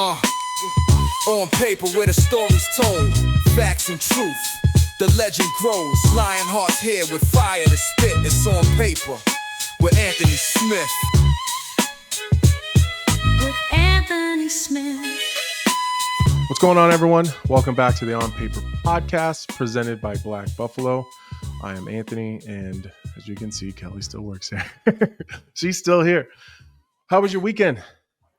Uh, on paper where the story's told, facts and truth, the legend grows. Lionheart's here with fire to spit. It's on paper with Anthony Smith. With Anthony Smith. What's going on, everyone? Welcome back to the On Paper podcast presented by Black Buffalo. I am Anthony, and as you can see, Kelly still works here. She's still here. How was your weekend?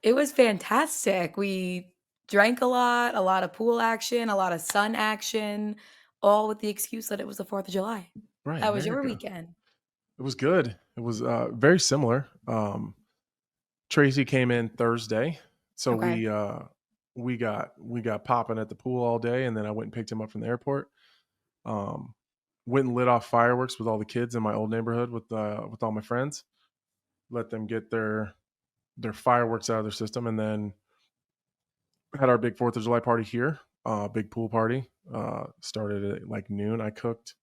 It was fantastic. We drank a lot of pool action, a lot of sun action, all with the excuse that it was the 4th of July. Right. How was your weekend? It was good. It was very similar. Tracy came in Thursday, so we got popping at the pool all day, and then I went and picked him up from the airport. Went and lit off fireworks with all the kids in my old neighborhood with all my friends. Let them get their fireworks out of their system, and then had our big 4th of July party here. Big pool party. Started at like noon. I cooked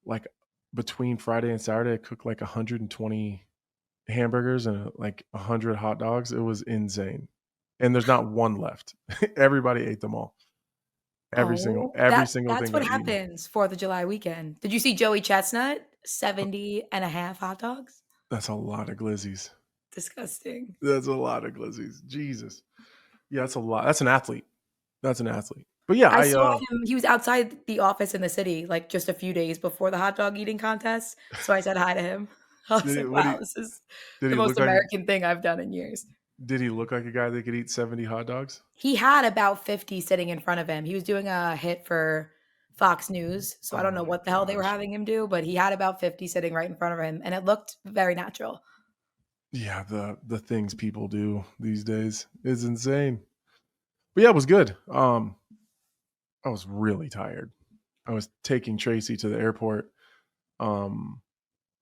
like between Friday and Saturday. I cooked like 120 hamburgers and like 100 hot dogs. It was insane. And there's not one left. Everybody ate them all. Every single thing. That's what happens 4th of July weekend. Did you see Joey Chestnut? 70 and a half hot dogs? That's a lot of glizzies. Disgusting. That's a lot of glizzies. Jesus. Yeah, that's a lot. That's an athlete. But yeah, I saw him. He was outside the office in the city like just a few days before the hot dog eating contest. So I said hi to him. I was like, wow, this is the most American thing I've done in years. Did he look like a guy that could eat 70 hot dogs? He had about 50 sitting in front of him. He was doing a hit for Fox News. So I don't know what the hell they were having him do, but he had about 50 sitting right in front of him. And it looked very natural. Yeah, the things people do these days is insane. But yeah, it was good. I was really tired. I was taking Tracy to the airport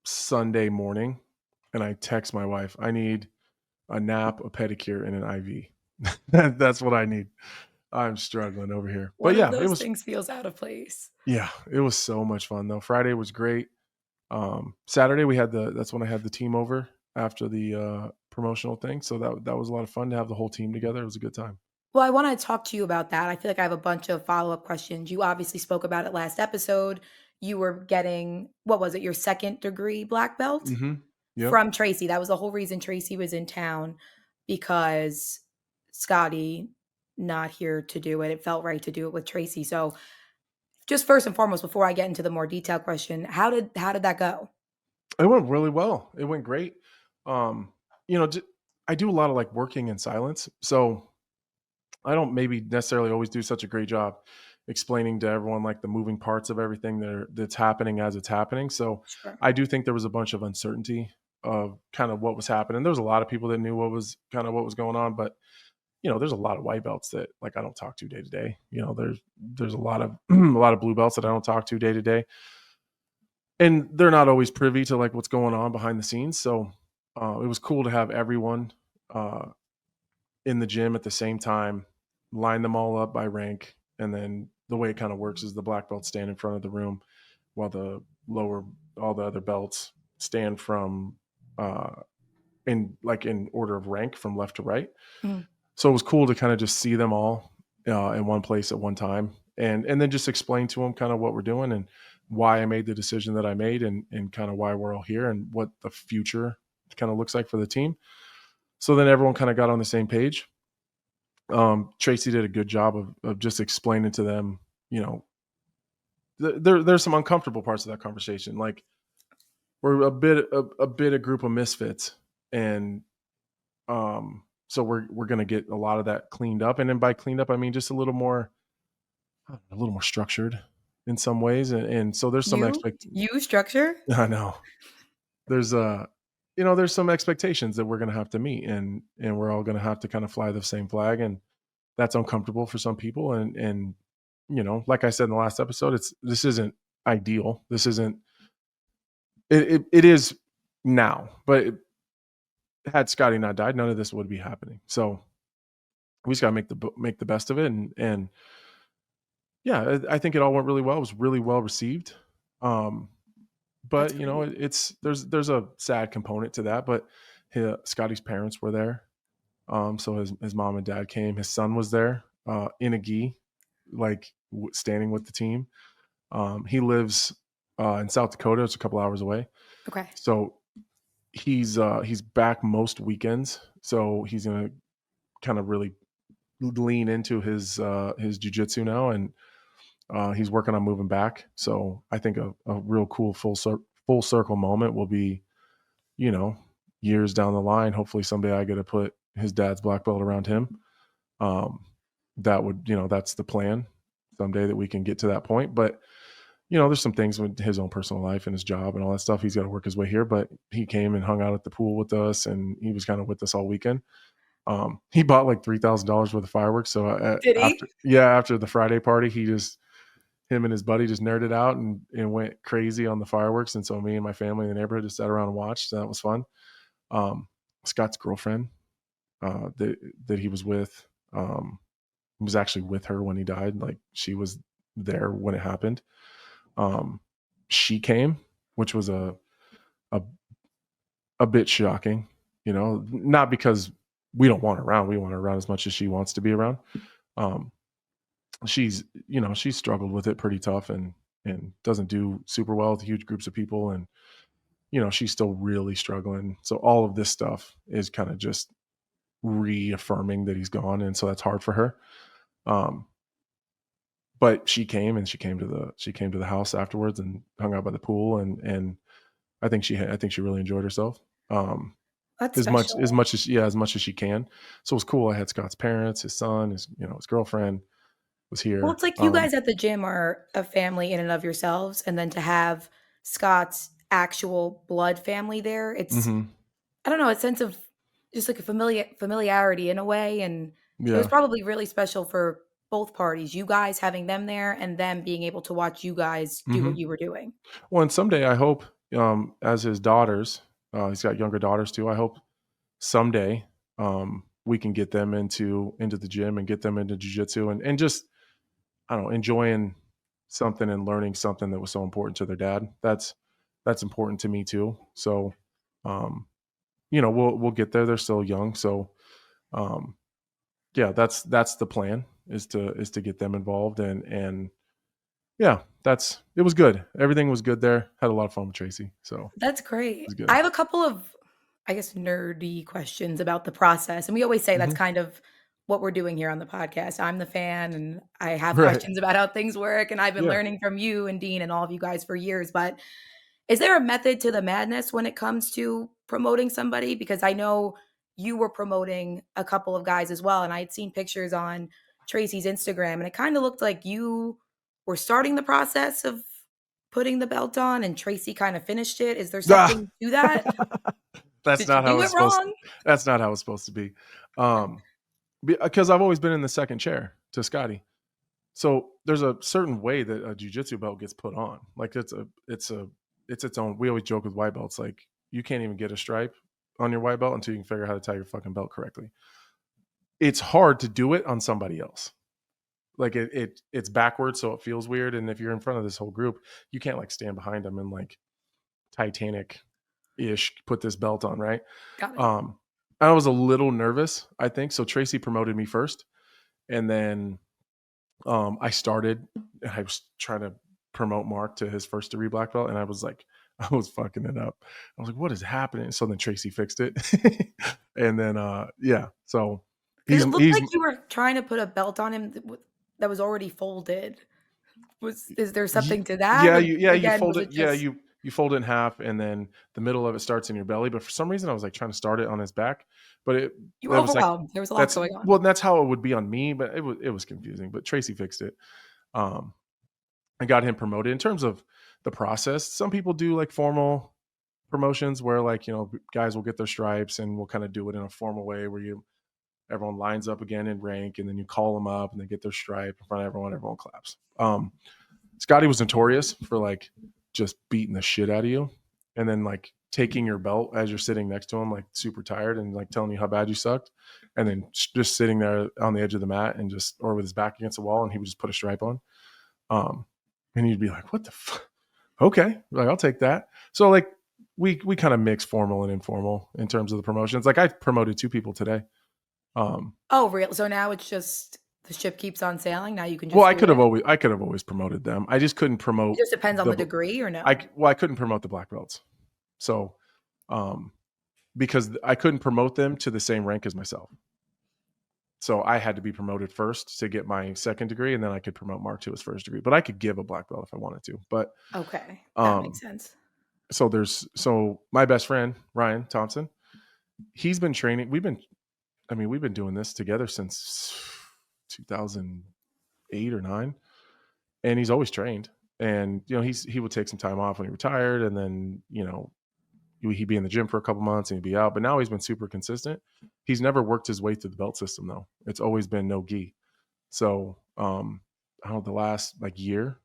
Sunday morning, and I text my wife, I need a nap, a pedicure, and an IV. That's what I need. I'm struggling over here. One of those things feels out of place. Yeah, it was so much fun though. Friday was great. Saturday that's when I had the team over after the promotional thing. So that was a lot of fun to have the whole team together. It was a good time. Well, I want to talk to you about that. I feel like I have a bunch of follow-up questions. You obviously spoke about it last episode. You were getting, what was it, your 2nd degree black belt? Mm-hmm. Yep. From Tracy. That was the whole reason Tracy was in town, because Scotty not here to do it. It felt right to do it with Tracy. So just first and foremost, before I get into the more detailed question, how did that go? It went really well. It went great. I do a lot of like working in silence. So I don't maybe necessarily always do such a great job explaining to everyone like the moving parts of everything that's happening as it's happening. So sure. I do think there was a bunch of uncertainty of kind of what was happening. There was a lot of people that knew what was going on, but there's a lot of white belts that like I don't talk to day to day. There's a lot of blue belts that I don't talk to day to day, and they're not always privy to like what's going on behind the scenes. So it was cool to have everyone in the gym at the same time, line them all up by rank, and then the way it kind of works is the black belts stand in front of the room while all the other belts stand from in order of rank from left to right. Mm. So it was cool to kind of just see them all in one place at one time, and then just explain to them kind of what we're doing and why I made the decision that I made, and kind of why we're all here and what the future kind of looks like for the team. So then everyone kind of got on the same page. Tracy did a good job of just explaining to them, there's some uncomfortable parts of that conversation. Like we're a bit a group of misfits, and so we're going to get a lot of that cleaned up. And then by cleaned up, I mean just a little more structured in some ways. And so there's some you structure. I know there's there's some expectations that we're going to have to meet, and we're all going to have to kind of fly the same flag, and that's uncomfortable for some people. And like I said in the last episode, this isn't ideal. This isn't. It is now, but had Scotty not died, none of this would be happening. So we just got to make the best of it, and yeah, I think it all went really well. It was really well received. But there's a sad component to that. But Scotty's parents were there, So his mom and dad came. His son was there in a gi, like standing with the team. He lives in South Dakota. It's a couple hours away. Okay. So he's back most weekends. So he's gonna kind of really lean into his jiu-jitsu now, and he's working on moving back. So I think a real cool full circle moment will be, years down the line. Hopefully someday I get to put his dad's black belt around him. That would, that's the plan someday, that we can get to that point. But, there's some things with his own personal life and his job and all that stuff. He's got to work his way here, but he came and hung out at the pool with us, and he was kind of with us all weekend. He bought like $3,000 worth of fireworks. So Did he? after the Friday party, him and his buddy just nerded out and went crazy on the fireworks. And so me and my family in the neighborhood just sat around and watched. So that was fun. Scott's girlfriend that he was with was actually with her when he died. Like, she was there when it happened. She came, which was a bit shocking, not because we don't want her around. We want her around as much as she wants to be around. She's struggled with it pretty tough and doesn't do super well with huge groups of people. And, she's still really struggling. So all of this stuff is kind of just reaffirming that he's gone. And so that's hard for her. But she came to the house afterwards and hung out by the pool. And I think she really enjoyed herself. That's as special. much as she can. So it was cool. I had Scott's parents, his son, his girlfriend was here. Well, it's like you guys at the gym are a family in and of yourselves, and then to have Scott's actual blood family there, it's I don't know, a sense of just like a familiarity in a way, and it was probably really special for both parties. You guys having them there, and them being able to watch you guys do what you were doing. Well, and someday I hope, as his daughters, he's got younger daughters too. I hope someday we can get them into the gym and get them into jiu-jitsu and just, I don't know, enjoying something and learning something that was so important to their dad. That's important to me too. So, we'll get there. They're still young. So, yeah, that's the plan, is to get them involved. And yeah, it was good. Everything was good there. Had a lot of fun with Tracy. So That's great. it was good. I have a couple of, I guess, nerdy questions about the process. And we always say that's kind of what we're doing here on the podcast. I'm the fan, and I have Right. questions about how things work. And I've been Yeah. learning from you and Dean and all of you guys for years. But is there a method to the madness when it comes to promoting somebody? Because I know you were promoting a couple of guys as well. And I had seen pictures on Tracy's Instagram, and it kind of looked like you were starting the process of putting the belt on, and Tracy kind of finished it. Is there something to that? That's Did not you how do it's it supposed wrong? That's not how it's supposed to be. Because I've always been in the second chair to Scotty. So there's a certain way that a jiu-jitsu belt gets put on. Like it's its own. We always joke with white belts, like, you can't even get a stripe on your white belt until you can figure out how to tie your fucking belt correctly. It's hard to do it on somebody else. Like it's backwards, so it feels weird. And if you're in front of this whole group, you can't like stand behind them and like Titanic-ish put this belt on, right? Got it. I was a little nervous, I think. So Tracy promoted me first, and then I started. I was trying to promote Mark to his first degree black belt, and I was fucking it up. I was like, "What is happening?" So then Tracy fixed it, and then yeah. So 'Cause it looked like you were trying to put a belt on him that was already folded. Is there something to that? Yeah, Or you again, fold was it. it Yeah, just you fold it in half, and then the middle of it starts in your belly. But for some reason, I was like trying to start it on his back, but you were that was like overwhelmed? There was a lot going on. well, that's how it would be on me. But it was confusing. But Tracy fixed it. I got him promoted. In terms of the process, some people do like formal promotions where, like, guys will get their stripes, and we'll kind of do it in a formal way where everyone lines up again in rank, and then you call them up and they get their stripe in front of everyone claps. Scotty was notorious for like just beating the shit out of you, and then like taking your belt as you're sitting next to him, like super tired, and like telling you how bad you sucked, and then just sitting there on the edge of the mat and or with his back against the wall, and he would just put a stripe on. And you'd be like, what the fuck? Okay, like, I'll take that. So like we kind of mix formal and informal in terms of the promotions. Like, I promoted 2 people today. Oh, real? So now it's just the ship keeps on sailing. Now you can Well, just do it. I could have always promoted them. I just couldn't It promote just depends on the the degree, or no? I couldn't promote the black belts. So, um, because I couldn't promote them to the same rank as myself. So I had to be promoted first to get my second degree, and then I could promote Mark to his first degree. But I could give a black belt if I wanted to. But Okay, that makes um, sense. so my best friend Ryan Thompson, he's been training. We've been doing this together since 2008 or 9, and he's always trained. And he would take some time off when he retired, and then he'd be in the gym for a couple months and he'd be out. But now he's been super consistent. He's never worked his way through the belt system though. It's always been no gi. So I don't know, the last like year,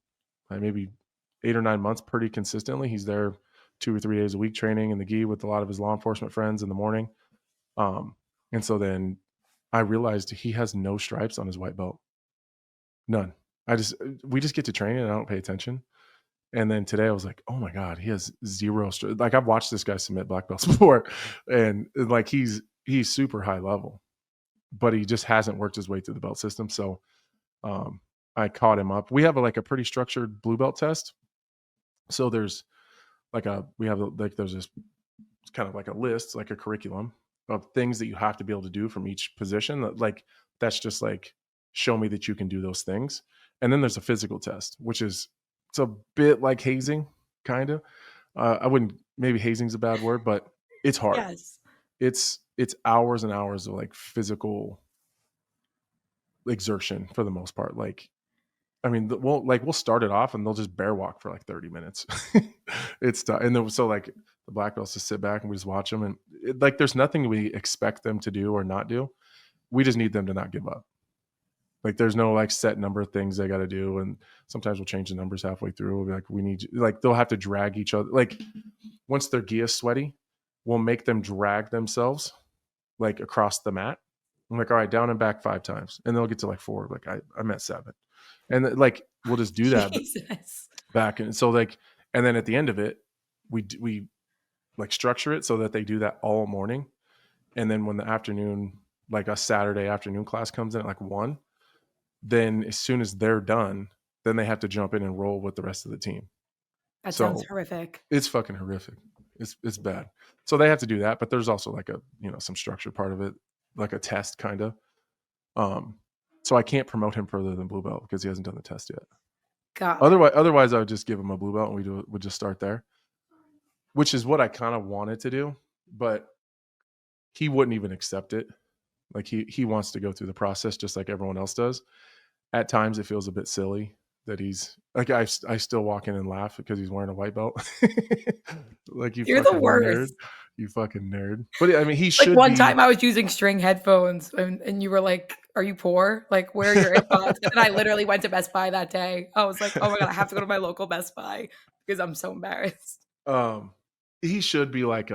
like maybe 8 or 9 months, pretty consistently, he's there 2 or 3 days a week training in the gi with a lot of his law enforcement friends in the morning. And so then I realized he has no stripes on his white belt. None. We just get to training and I don't pay attention. And then today I was like, oh my God, he has zero. Like I've watched this guy submit black belts before, and like he's super high level, but he just hasn't worked his way through the belt system. So I caught him up. We have a pretty structured blue belt test. So there's there's this kind of like a list, like a curriculum of things that you have to be able to do from each position. That's just like, show me that you can do those things. And then there's a physical test, which is, it's a bit like hazing, kind of. I wouldn't, maybe hazing's a bad word, but it's hard. Yes. It's hours and hours of like physical exertion for the most part. Like, I mean, we'll start it off and they'll just bear walk for like 30 minutes. It's tough. And then so like the black belts just sit back and we just watch them, and there's nothing we expect them to do or not do. We just need them to not give up. Like there's no like set number of things they got to do, and sometimes we'll change the numbers halfway through. We'll be like, we need like they'll have to drag each other. Like once their gi is sweaty, we'll make them drag themselves like across the mat. I'm like, all right, down and back 5 times, and they'll get to like 4. Like I'm at 7, and like we'll just do that back, and so like, and then at the end of it, we like structure it so that they do that all morning, and then when the afternoon, like a Saturday afternoon class comes in at like 1. Then as soon as they're done, then they have to jump in and roll with the rest of the team. That sounds horrific. It's fucking horrific. It's bad. So they have to do that, but there's also like a, some structure part of it, like a test kind of. So I can't promote him further than blue belt because he hasn't done the test yet. Got it. Otherwise I would just give him a blue belt and we'd just start there, which is what I kind of wanted to do, but he wouldn't even accept it. Like he wants to go through the process just like everyone else does. At times it feels a bit silly that he's like, I still walk in and laugh because he's wearing a white belt. Like you're the worst. Nerd. You fucking nerd. But I mean, he should. Like one time I was using string headphones and you were like, are you poor? Like, where are your AirPods? And I literally went to Best Buy that day. I was like, oh my God, I have to go to my local Best Buy because I'm so embarrassed. He should be like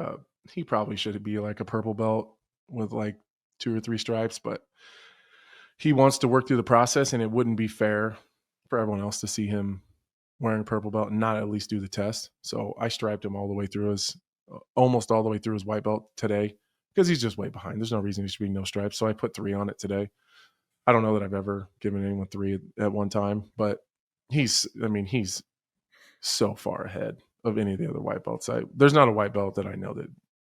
he probably should be like a purple belt with like 2 or 3 stripes, but he wants to work through the process, and it wouldn't be fair for everyone else to see him wearing a purple belt and not at least do the test. So I striped him all the way through almost all the way through his white belt today because he's just way behind. There's no reason he should be no stripes. So I put 3 on it today. I don't know that I've ever given anyone 3 at one time, but he's so far ahead of any of the other white belts. There's not a white belt that I know that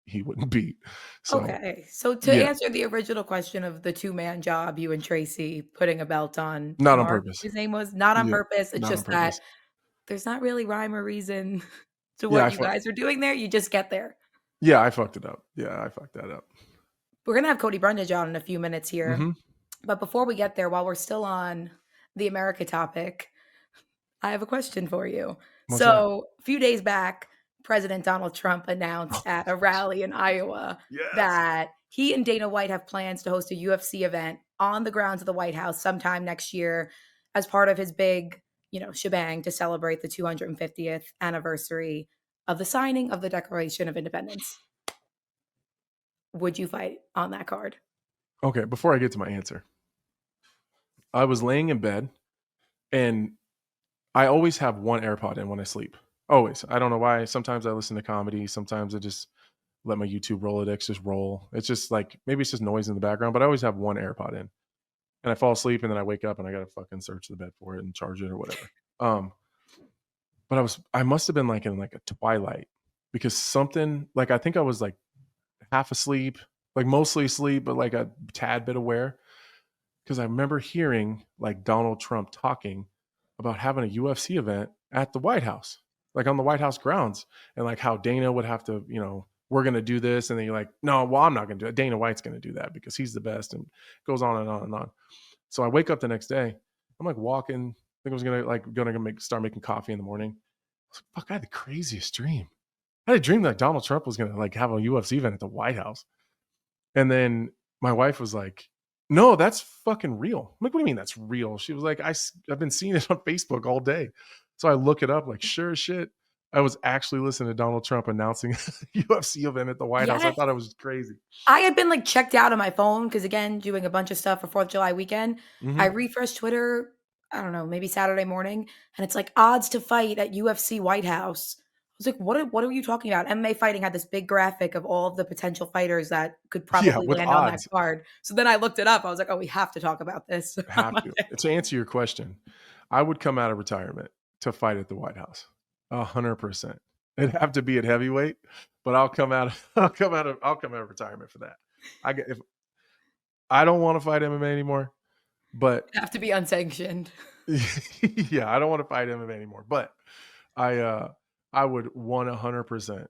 he wouldn't beat. So, okay. So to answer the original question of the 2-man job, you and Tracy putting a belt on not Mark, on purpose. his name was not on purpose. It's just that there's not really rhyme or reason to what you guys are doing there. You just get there. Yeah, I fucked it up. Yeah, I fucked that up. We're going to have Cody Brundage on in a few minutes here. Mm-hmm. But before we get there, while we're still on the America topic, I have a question for you. What's that? A few days back, President Donald Trump announced at a rally in Iowa that he and Dana White have plans to host a UFC event on the grounds of the White House sometime next year as part of his big, shebang to celebrate the 250th anniversary of the signing of the Declaration of Independence. Would you fight on that card? Okay, before I get to my answer, I was laying in bed and I always have one AirPod in when I sleep. Always. I don't know why. Sometimes I listen to comedy. Sometimes let my YouTube Rolodex just roll. It's just like, maybe it's just noise in the background, but I always have one AirPod in, and I fall asleep, and then I wake up and I got to fucking search the bed for it and charge it or whatever. But I must have been like in like a twilight, because something, like, I think I was like half asleep, like mostly asleep, but like a tad bit aware. Because I remember hearing like Donald Trump talking about having a UFC event at the White House, like on the White House grounds, and like how Dana would have to, we're going to do this. And then you're like, no, well, I'm not going to do it. Dana White's going to do that because he's the best, and goes on and on and on. So I wake up the next day. I'm like walking. I think I was gonna start making coffee in the morning. I was like, fuck, I had the craziest dream. I had a dream that Donald Trump was gonna like have a UFC event at the White House. And then my wife was like, no, that's fucking real. I'm like, what do you mean that's real? She was like, I've been seeing it on Facebook all day. So I look it up, like, sure as shit, I was actually listening to Donald Trump announcing a UFC event at the White House. I thought it was crazy. I had been like checked out on my phone because, again, doing a bunch of stuff for 4th of July weekend. I refreshed Twitter, I don't know, maybe Saturday morning, and it's like odds to fight at UFC White House. I was like, what are you talking about? MMA Fighting had this big graphic of all of the potential fighters that could probably with land odds on that card. So then I looked it up. I was like, oh, we have to talk about this. Have to. To answer your question, I would come out of retirement to fight at the White House. 100%. It'd have to be at heavyweight, but I'll come out of retirement for that. If I don't want to fight MMA anymore, but It'd have to be unsanctioned. yeah, I don't want to fight MMA anymore, but I would 100%.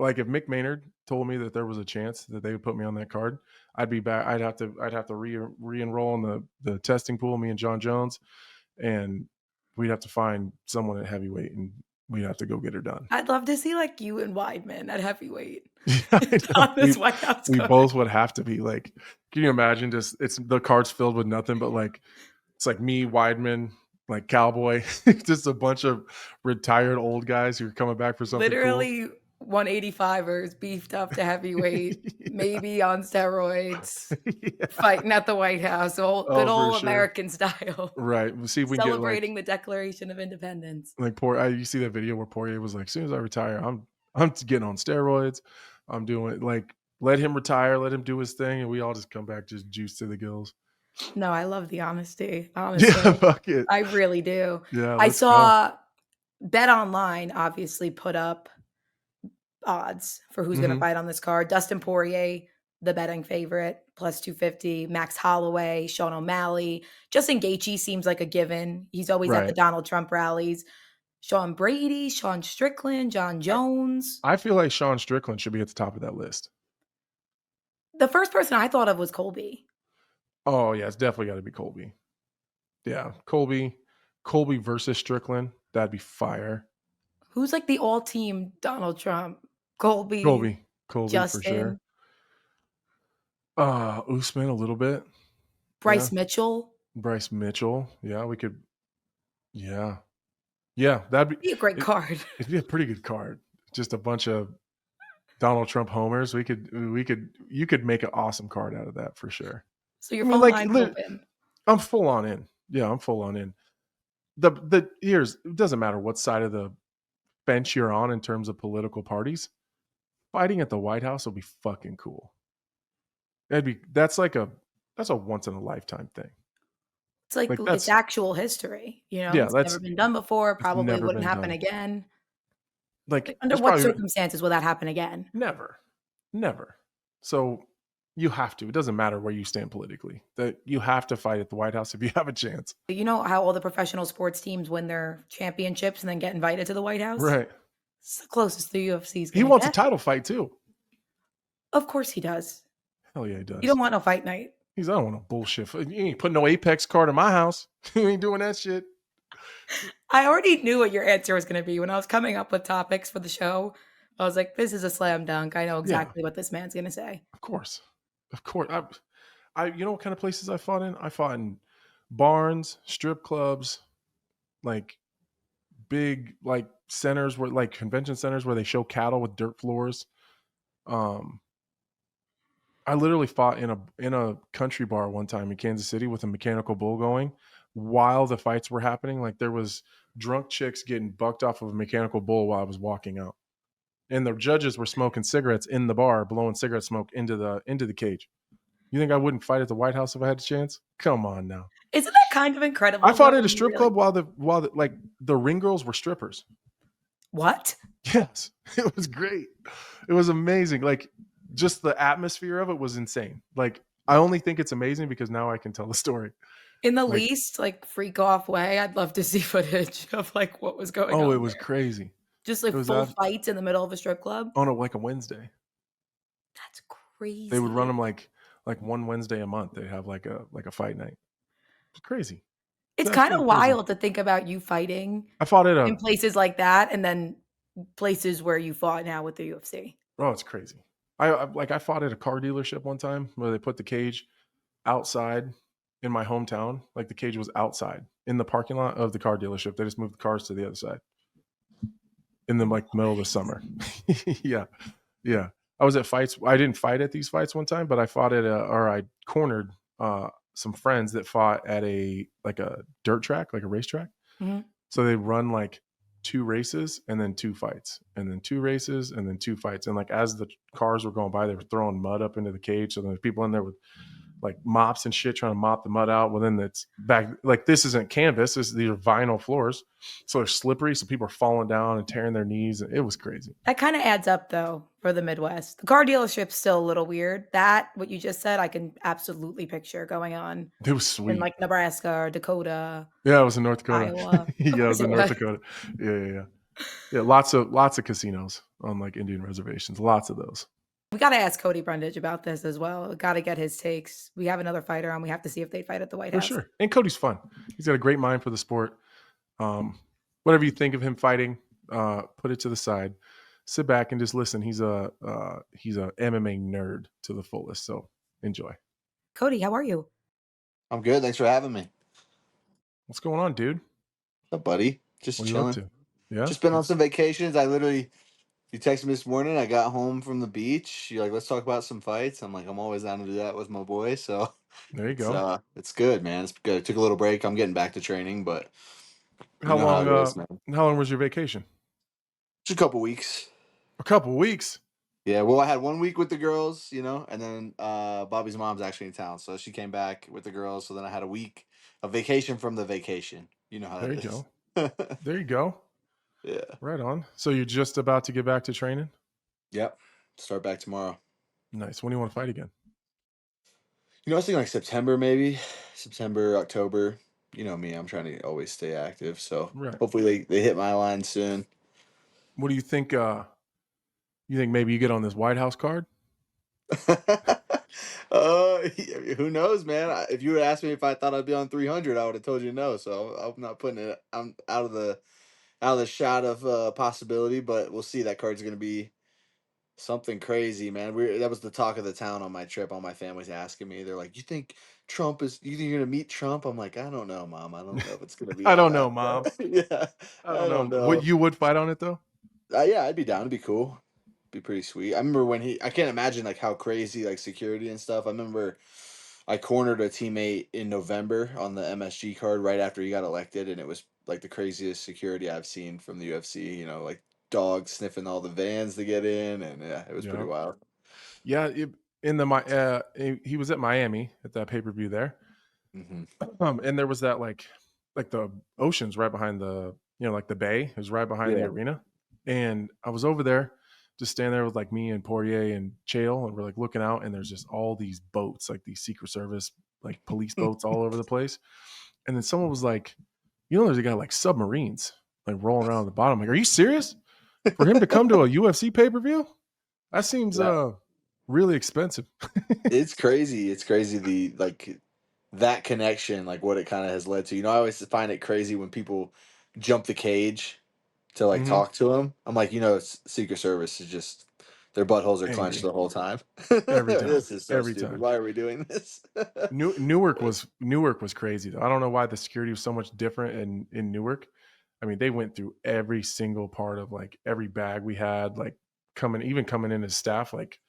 Like, if Mick Maynard told me that there was a chance that they would put me on that card, I'd be back. I'd have to re-enroll in the testing pool, me and John Jones, and we'd have to find someone at heavyweight, and we'd have to go get her done. I'd love to see like you and Weidman at heavyweight. On this White House we card. both would have to be like, can you imagine, just it's the card's filled with nothing but like, it's like me, Weidman, like Cowboy, just a bunch of retired old guys who are coming back for something Literally 185ers beefed up to heavyweight, Yeah. maybe on steroids, Yeah. Fighting at the White House, good old for sure. American style. Right. We'll see if we can Celebrating the Declaration of Independence. Like you see that video where Poirier was like, as soon as I retire, I'm getting on steroids. I'm doing, like, let him retire, let him do his thing, and we all just come back just juiced to the gills. No, I love the honesty. Honestly, Yeah, fuck it. I really do. Yeah, I let's saw Bet Online obviously put up odds for who's going to fight on this card. Dustin Poirier, the betting favorite, plus 250. Max Holloway, Sean O'Malley. Justin Gaethje seems like a given. He's always at the Right. Donald Trump rallies. Sean Brady, Sean Strickland, John Jones. I feel like Sean Strickland should be at the top of that list. The first person I thought of was Colby. Oh, yeah, it's definitely got to be Colby. Yeah, Colby versus Strickland. That'd be fire. Who's like the all-team Donald Trump? Colby Justin. For sure. Usman a little bit. Bryce Mitchell. Yeah, we could. Yeah, that'd be a great card. It'd be a pretty good card. Just a bunch of Donald Trump homers. You could make an awesome card out of that for sure. So you're full line open. I'm full on in. Yeah, I'm full on in. It doesn't matter what side of the bench you're on in terms of political parties. Fighting at the White House will be fucking cool. That's a once in a lifetime thing. It's like it's actual history, Yeah, it's never been done before. Probably wouldn't happen again. Like, under what circumstances will that happen again? Never. So you have to. It doesn't matter where you stand politically. That you have to fight at the White House if you have a chance. You know how all the professional sports teams win their championships and then get invited to the White House? Right. It's the closest the UFC's. He wants a title fight too. Of course he does. Hell yeah, he does. You don't want no fight night. I don't want no bullshit. You ain't putting no Apex card in my house. You ain't doing that shit. I already knew what your answer was going to be when I was coming up with topics for the show. I was like, this is a slam dunk. I know exactly what this man's going to say. Of course. I you know what kind of places I fought in? I fought in barns, strip clubs, like big like centers where like convention centers where they show cattle with dirt floors. I literally fought in a country bar one time in Kansas City with a mechanical bull going while the fights were happening. Like, there was drunk chicks getting bucked off of a mechanical bull while I was walking out. and the judges were smoking cigarettes in the bar, blowing cigarette smoke into the cage. You think I wouldn't fight at the White House if I had the chance? Come on now. Isn't that kind of incredible? I fought though, at a when you strip really- club while the ring girls were strippers. What? Yes, it was great. It was amazing. Like, just the atmosphere of it was insane. Like, I only think it's amazing because now I can tell the story. In the Like, least like freak off way, I'd love to see footage of like what was going on. oh, it was there. crazy. Just like it was full ab- fights in the middle of a strip club. On like a Wednesday. That's crazy. They would run them like one Wednesday a month. They'd have like a fight night. It's crazy. It's It's kind of absolutely crazy. wild to think about you fighting I fought at in places like that, and then places where you fought now with the UFC. oh, it's crazy. I fought at a car dealership one time where they put the cage outside in my hometown. Like, the cage was outside in the parking lot of the car dealership. They just moved the cars to the other side in the like middle of the summer. Yeah. I was at fights. I didn't fight at these fights one time, but I fought I cornered some friends that fought at a dirt track, like a racetrack. Mhm. So they run like 2 races and then 2 fights, and then 2 races and then 2 fights. And like, as the cars were going by, they were throwing mud up into the cage. So there's people in there with like mops and shit trying to mop the mud out. Well, then it's back. Like, this isn't canvas. These are vinyl floors. So they're slippery. So people are falling down and tearing their knees. It was crazy. That kind of adds up though for the Midwest. The car dealership's still a little weird. That what you just said, I can absolutely picture going on It was sweet. in like Nebraska or Dakota. Yeah, it was in North Dakota. Iowa. Yeah, it was in North Okay. Dakota. Yeah. Lots of casinos on like Indian reservations. Lots of those. We got to ask Cody Brundage about this as well. Got to get his takes. We have another fighter on. We have to see if they fight at the White For House. sure. And Cody's fun. He's got a great mind for the sport. Whatever you think of him fighting, put it to the side. Sit back and just listen. He's a MMA nerd to the fullest. So enjoy. Cody, how are you? I'm good. Thanks for having me. What's going on, dude? What's up, buddy? Just What are you up chilling. to? Yeah. Just been on some vacations. You texted me this morning. I got home from the beach. You're like, let's talk about some fights. I'm like, I'm always down to do that with my boy. So There you go. it's good, man. It's good. I took a little break. I'm getting back to training, but you How know how it long? is, man. How long was your vacation? Just a couple weeks. A couple weeks. Yeah, well, I had 1 week with the girls, and then Bobby's mom's actually in town, so she came back with the girls. So then I had a week of vacation from the vacation. You know how There that you is. go. There you go. Yeah. Right on. So you're just about to get back to training? Yep. Start back tomorrow. Nice. When do you want to fight again? I was thinking like September, maybe September, October. You know me, I'm trying to always stay active. So Right. hopefully they hit my line soon. What do you think? You think maybe you get on this White House card? Who knows, man? If you would ask me if I thought I'd be on 300, I would have told you no. So I'm not putting it. I'm out of the shot of possibility, but we'll see. That card's gonna be something crazy, man. That was the talk of the town on my trip. All my family's asking me. They're like, "You think you're gonna meet Trump?" I'm like, "I don't know, Mom. I don't know if it's gonna be." I all don't that, know, but Mom. yeah, I don't know. What, you would fight on it though? Yeah, I'd be down. It'd be cool. Be pretty sweet. I remember when I can't imagine like how crazy like security and stuff. I remember I cornered a teammate in November on the MSG card right after he got elected, and it was like the craziest security I've seen from the UFC. Like dogs sniffing all the vans to get in, and yeah, it was pretty Yeah. wild. Yeah. He was at Miami at that pay-per-view there. hmm And there was that like the ocean's right behind the like the bay is right behind the Yeah. arena, and I was over there just standing there with like me and Poirier and Chael, and we're like looking out, and there's just all these boats, like these Secret Service like police boats all over the place. And then someone was like, there's a guy like submarines like rolling around at the bottom. Like, are you serious? For him to come to a UFC pay-per-view? That seems Yeah. really expensive. It's crazy. It's crazy that connection, like what it kind of has led to. I always find it crazy when people jump the cage to like Mhm. talk to him. I'm like, Secret Service is just their buttholes are clenched Angry. the whole time. Every time. This is so Every stupid. time. Why are we doing this? Newark was crazy though. I don't know why the security was so much different in Newark. I mean, they went through every single part of like every bag we had, like coming in as staff, like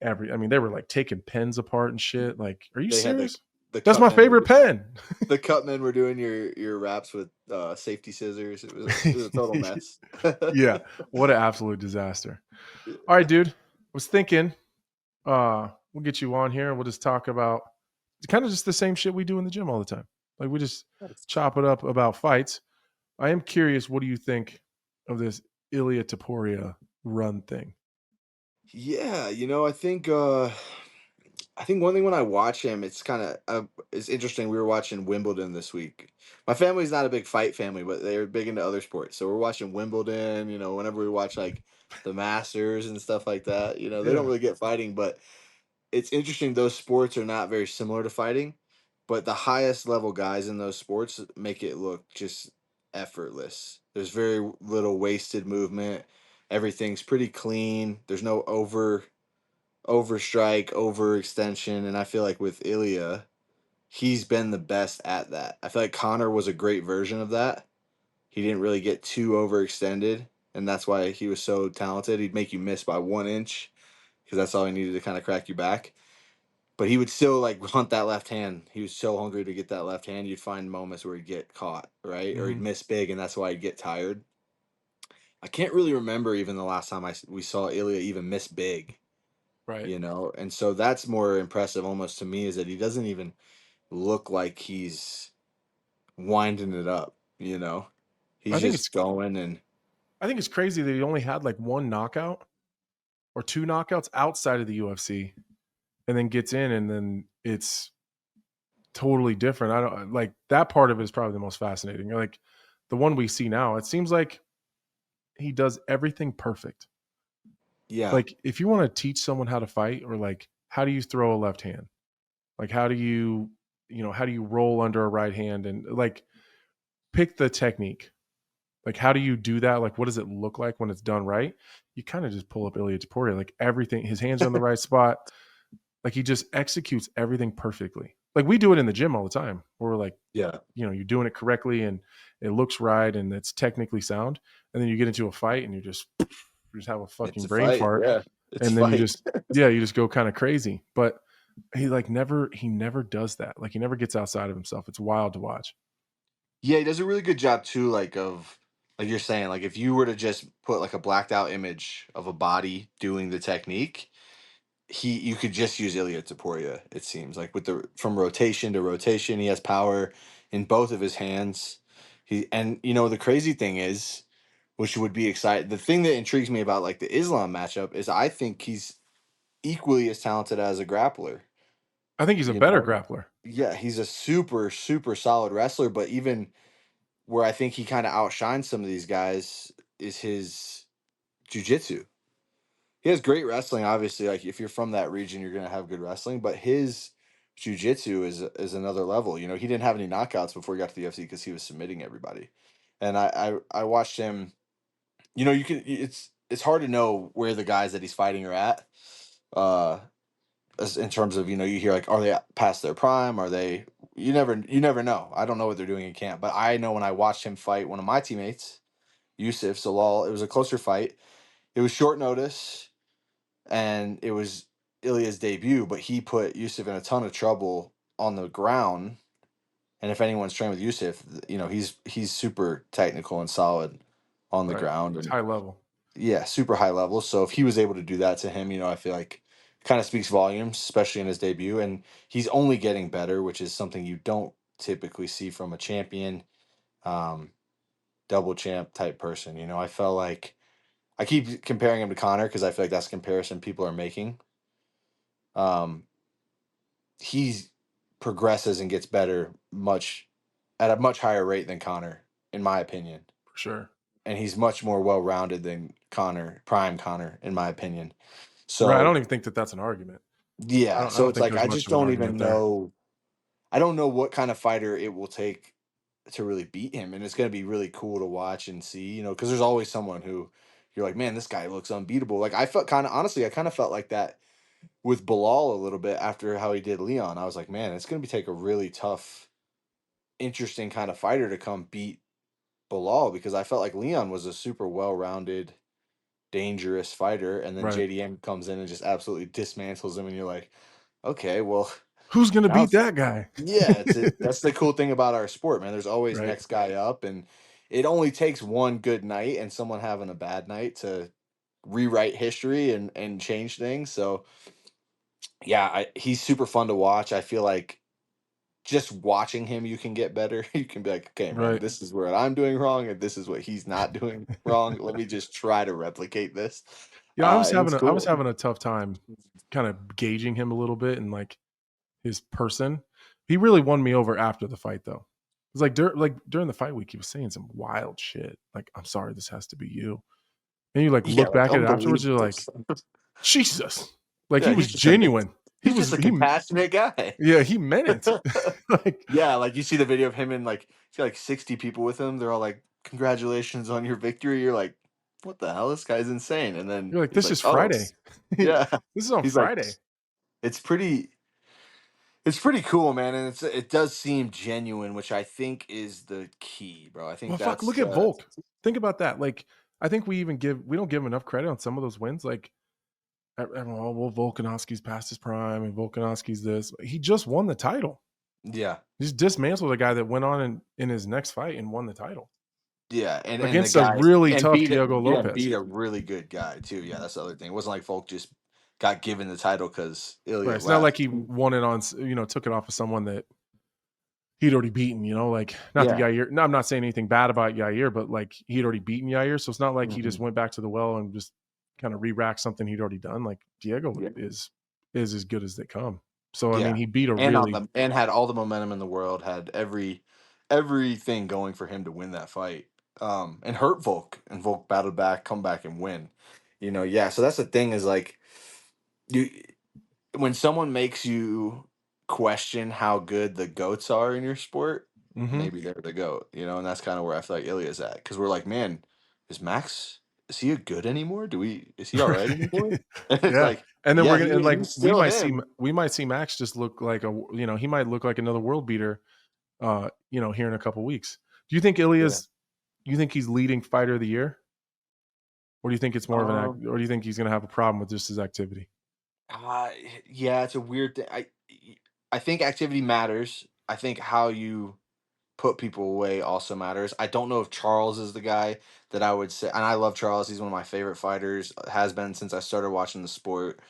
they were like taking pens apart and shit. Like, are you They had serious? That's my favorite pen. the cut men were doing your raps with safety scissors. It was a total mess. Yeah, what an absolute disaster. All right, dude. I was thinking, we'll get you on here and we'll just talk about kind of just the same shit we do in the gym all the time. Like we just chop it up about fights. I am curious, what do you think of this Ilia Topuria run thing? Yeah, I think one thing when I watch him, it's interesting. We were watching Wimbledon this week. My family's not a big fight family, but they're big into other sports. So we're watching Wimbledon. Whenever we watch like the Masters and stuff like that, they don't Yeah. really get fighting, but it's interesting. Those sports are not very similar to fighting, but the highest level guys in those sports make it look just effortless. There's very little wasted movement. Everything's pretty clean. There's no overstrike, overextension, and I feel like with Ilya, he's been the best at that. I feel like Connor was a great version of that. He didn't really get too overextended, and that's why he was so talented. He'd make you miss by 1 inch because that's all he needed to kind of crack you back. But he would still like hunt that left hand. He was so hungry to get that left hand. You'd find moments where he'd get caught, right? Or he'd Mhm. miss big, and that's why he'd get tired. I can't really remember even the last time we saw Ilya even miss big, Right. And so that's more impressive almost to me is that he doesn't even look like he's winding it up. He's I think it's just going and I think it's crazy that he only had like one knockout or two knockouts outside of the UFC and then gets in and then it's totally different. I don't like that part of it is probably the most fascinating. Like the one we see now, it seems like he does everything perfect. yeah, Like if you want to teach someone how to fight or like how do you throw a left hand? Like how do how do you roll under a right hand and like pick the technique. Like how do you do that? Like what does it look like when it's done right? You kind of just pull up Ilia Topuria, like everything, his hands are in the right spot. Like he just executes everything perfectly. Like we do it in the gym all the time. Where we're like, yeah. you're doing it correctly and it looks right and it's technically sound. And then you get into a fight and you just have a It's fucking a brain fight. fart. Yeah, it's a And then you fight. just you just go kind of crazy. But he never does that. Like he never gets outside of himself. It's wild to watch. Yeah, he does a really good job too, like you're saying, like if you were to just put like a blacked out image of a body doing the technique, you could just use Ilia Topuria, it seems. Like with the from rotation to rotation, he has power in both of his hands. The crazy thing is, which would be exciting. The thing that intrigues me about like the Islam matchup is I think he's equally as talented as a grappler. I think he's a You better know, grappler. yeah, he's a super super solid wrestler. But even where I think he kind of outshines some of these guys is his jujitsu. He has great wrestling, obviously. Like if you're from that region, you're gonna have good wrestling. But his jujitsu is another level. He didn't have any knockouts before he got to the UFC because he was submitting everybody. And I watched him. You can it's hard to know where the guys that he's fighting are at. Uh, in terms of you hear like are they past their prime? Are they? You never know. I don't know what they're doing in camp, but I know when I watched him fight one of my teammates, Yusuf Zalal, it was a closer fight. It was short notice and it was Ilya's debut, but he put Yusuf in a ton of trouble on the ground. And if anyone's trained with Yusuf, he's super technical and solid on the Right. ground, It's and high level. yeah, super high level. So if he was able to do that to him, I feel like kind of speaks volumes, especially in his debut. And he's only getting better, which is something you don't typically see from a champion, um, double champ type person. I felt like I keep comparing him to Connor because I feel like that's the comparison people are making. Um, he progresses and gets better at a much higher rate than Connor, in my opinion. For sure. And he's much more well rounded than Connor, prime Connor, in my opinion. Right. I So don't even think that that's an argument. yeah, I so don't it's think like there's I much just of an don't argument even there. know. I don't know what kind of fighter it will take to really beat him, and it's going to be really cool to watch and see. Because there's always someone who you're like, man, this guy looks unbeatable. Like I felt kind of honestly, I kind of felt like that with Bilal a little bit after how he did Leon. I was like, man, it's going to be take a really tough, interesting kind of fighter to come beat Bilal because I felt like Leon was a super well-rounded, dangerous fighter, and then Right. JDM comes in and just absolutely dismantles him, and you're like, okay, well, Who's gonna Now beat it's that guy? yeah, that's the cool thing about our sport, man. There's always Right. next guy up, and it only takes one good night and someone having a bad night to rewrite history and change things. So yeah, he's super fun to watch. I feel like just watching him, you can get better. You can be like, okay, man, Right. this is what I'm doing wrong, and this is what he's not doing wrong. Let me just try to replicate this. Yeah, I was He's having cool. a tough time kind of gauging him a little bit and like his person. He really won me over after the fight though. It was like during the fight week, he was saying some wild shit. Like, I'm sorry, this has to be you. And you like Yeah, look like back at it afterwards, you're unbelievable like, stuff. Jesus. Like he Yeah, was genuine. he's just a compassionate guy. Yeah, he meant it. Like Yeah, like you see the video of him and like see like 60 people with him. They're all like, "Congratulations on your victory." You're like, "What the hell? This guy's insane." And then you're like, he's this like, is "Oh, Friday. yeah." This is on He's like, Friday. "It's pretty cool, man." And it does seem genuine, which I think is the key, bro. I think Well, fuck, that's look at the Volk. Think about that. Like, I think we don't give him enough credit on some of those wins. Like, everyone, oh, well, Volkanovski's past his prime and Volkanovski's this. He just won the title. yeah. He just dismantled a guy that went on in his next fight and won the title Yeah, and the against a guy really and tough Diego Lopez. beat a really good guy too. Yeah, that's the other thing. It wasn't like Volk just got given the title because Right. Ilya It's not like left. he won it on, took it off of someone that he'd already beaten, like not the Yeah. Yair. No, I'm not saying anything bad about Yair, but like he'd already beaten Yair. So it's not like he just Mhm. went back to the well and just kind of re-racked something he'd already done. Like Diego Yeah. is as good as they come. So I mean, Yeah. he beat a And on really the and had all the momentum in the world, had everything going for him to win that fight. And hurt Volk. And Volk battled back, come back and win. Yeah. So that's the thing is like you when someone makes you question how good the goats are in your sport, Mhm. maybe they're the goat, and that's kind of where I feel like Ilya's at. Because we're like, man, is he a good anymore? Is he all right anymore? And it's Yeah. like, And then yeah, we're gonna and like he's still him. we might see Max just look like he might look like another world beater here in a couple weeks. Do you think Yeah. you think he's leading fighter of the year? Or do you think it's more of an act, Um, or do you think he's gonna have a problem with just his activity? uh, yeah, it's a weird thing. I think activity matters. I think how you put people away also matters. I don't know if Charles is the guy that I would say, and I love Charles. He's one of my favorite fighters. Has been since I started watching the sport.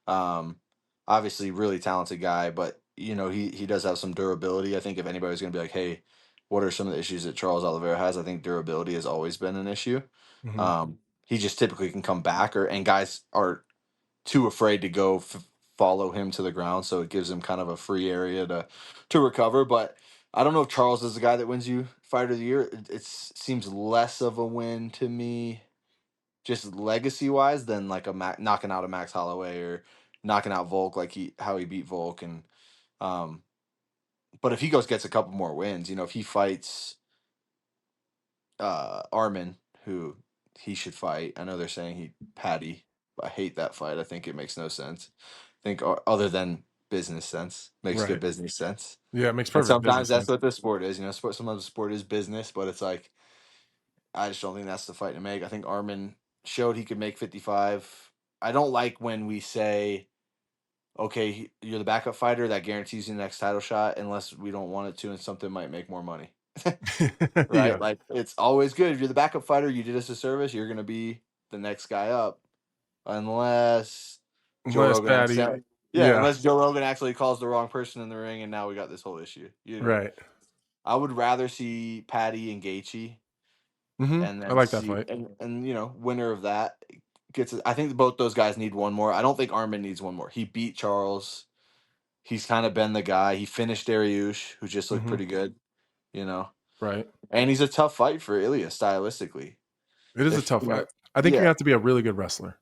Um, Obviously, really talented guy, but he does have some durability. I think if anybody's going to be like, hey, what are some of the issues that Charles Oliveira has? I think durability has always been an issue. Mhm. He just typically can come back, and guys are too afraid to go follow him to the ground, so it gives him kind of a free area to recover. But I don't know if Charles is the guy that wins you fighter of the year. It seems less of a win to me, just legacy wise, than like knocking out a Max Holloway or knocking out Volk like how he beat Volk. And um, but if he gets a couple more wins, if he fights Armin, who he should fight. I know they're saying Patty. I hate that fight. I think it makes no sense. I think other than business sense, makes good Right. business sense. Yeah, it makes And perfect sometimes business that's sense. what the sport is. Sometimes the sport is business, but it's like I just don't think that's the fight to make. I think Armin showed he could make 55. I don't like when we say, okay, you're the backup fighter that guarantees you the next title shot, unless we don't want it to, and something might make more money. Right? Yeah. Like it's always good if you're the backup fighter. You did us a service. You're gonna be the next guy up, unless Joe Unless Rogan Patty, accidentally. Yeah, yeah, unless Joe Rogan actually calls the wrong person in the ring, and now we got this whole issue. right. I would rather see Patty and Gaethje, and I then like that see fight. and winner of that gets. I think both those guys need one more. I don't think Armin needs one more. He beat Charles. He's kind of been the guy. He finished Dariush, who just looked Mhm. pretty good. You know. Right. And he's a tough fight for Ilya stylistically. It is a If tough fight. I think you yeah, have to be a really good wrestler.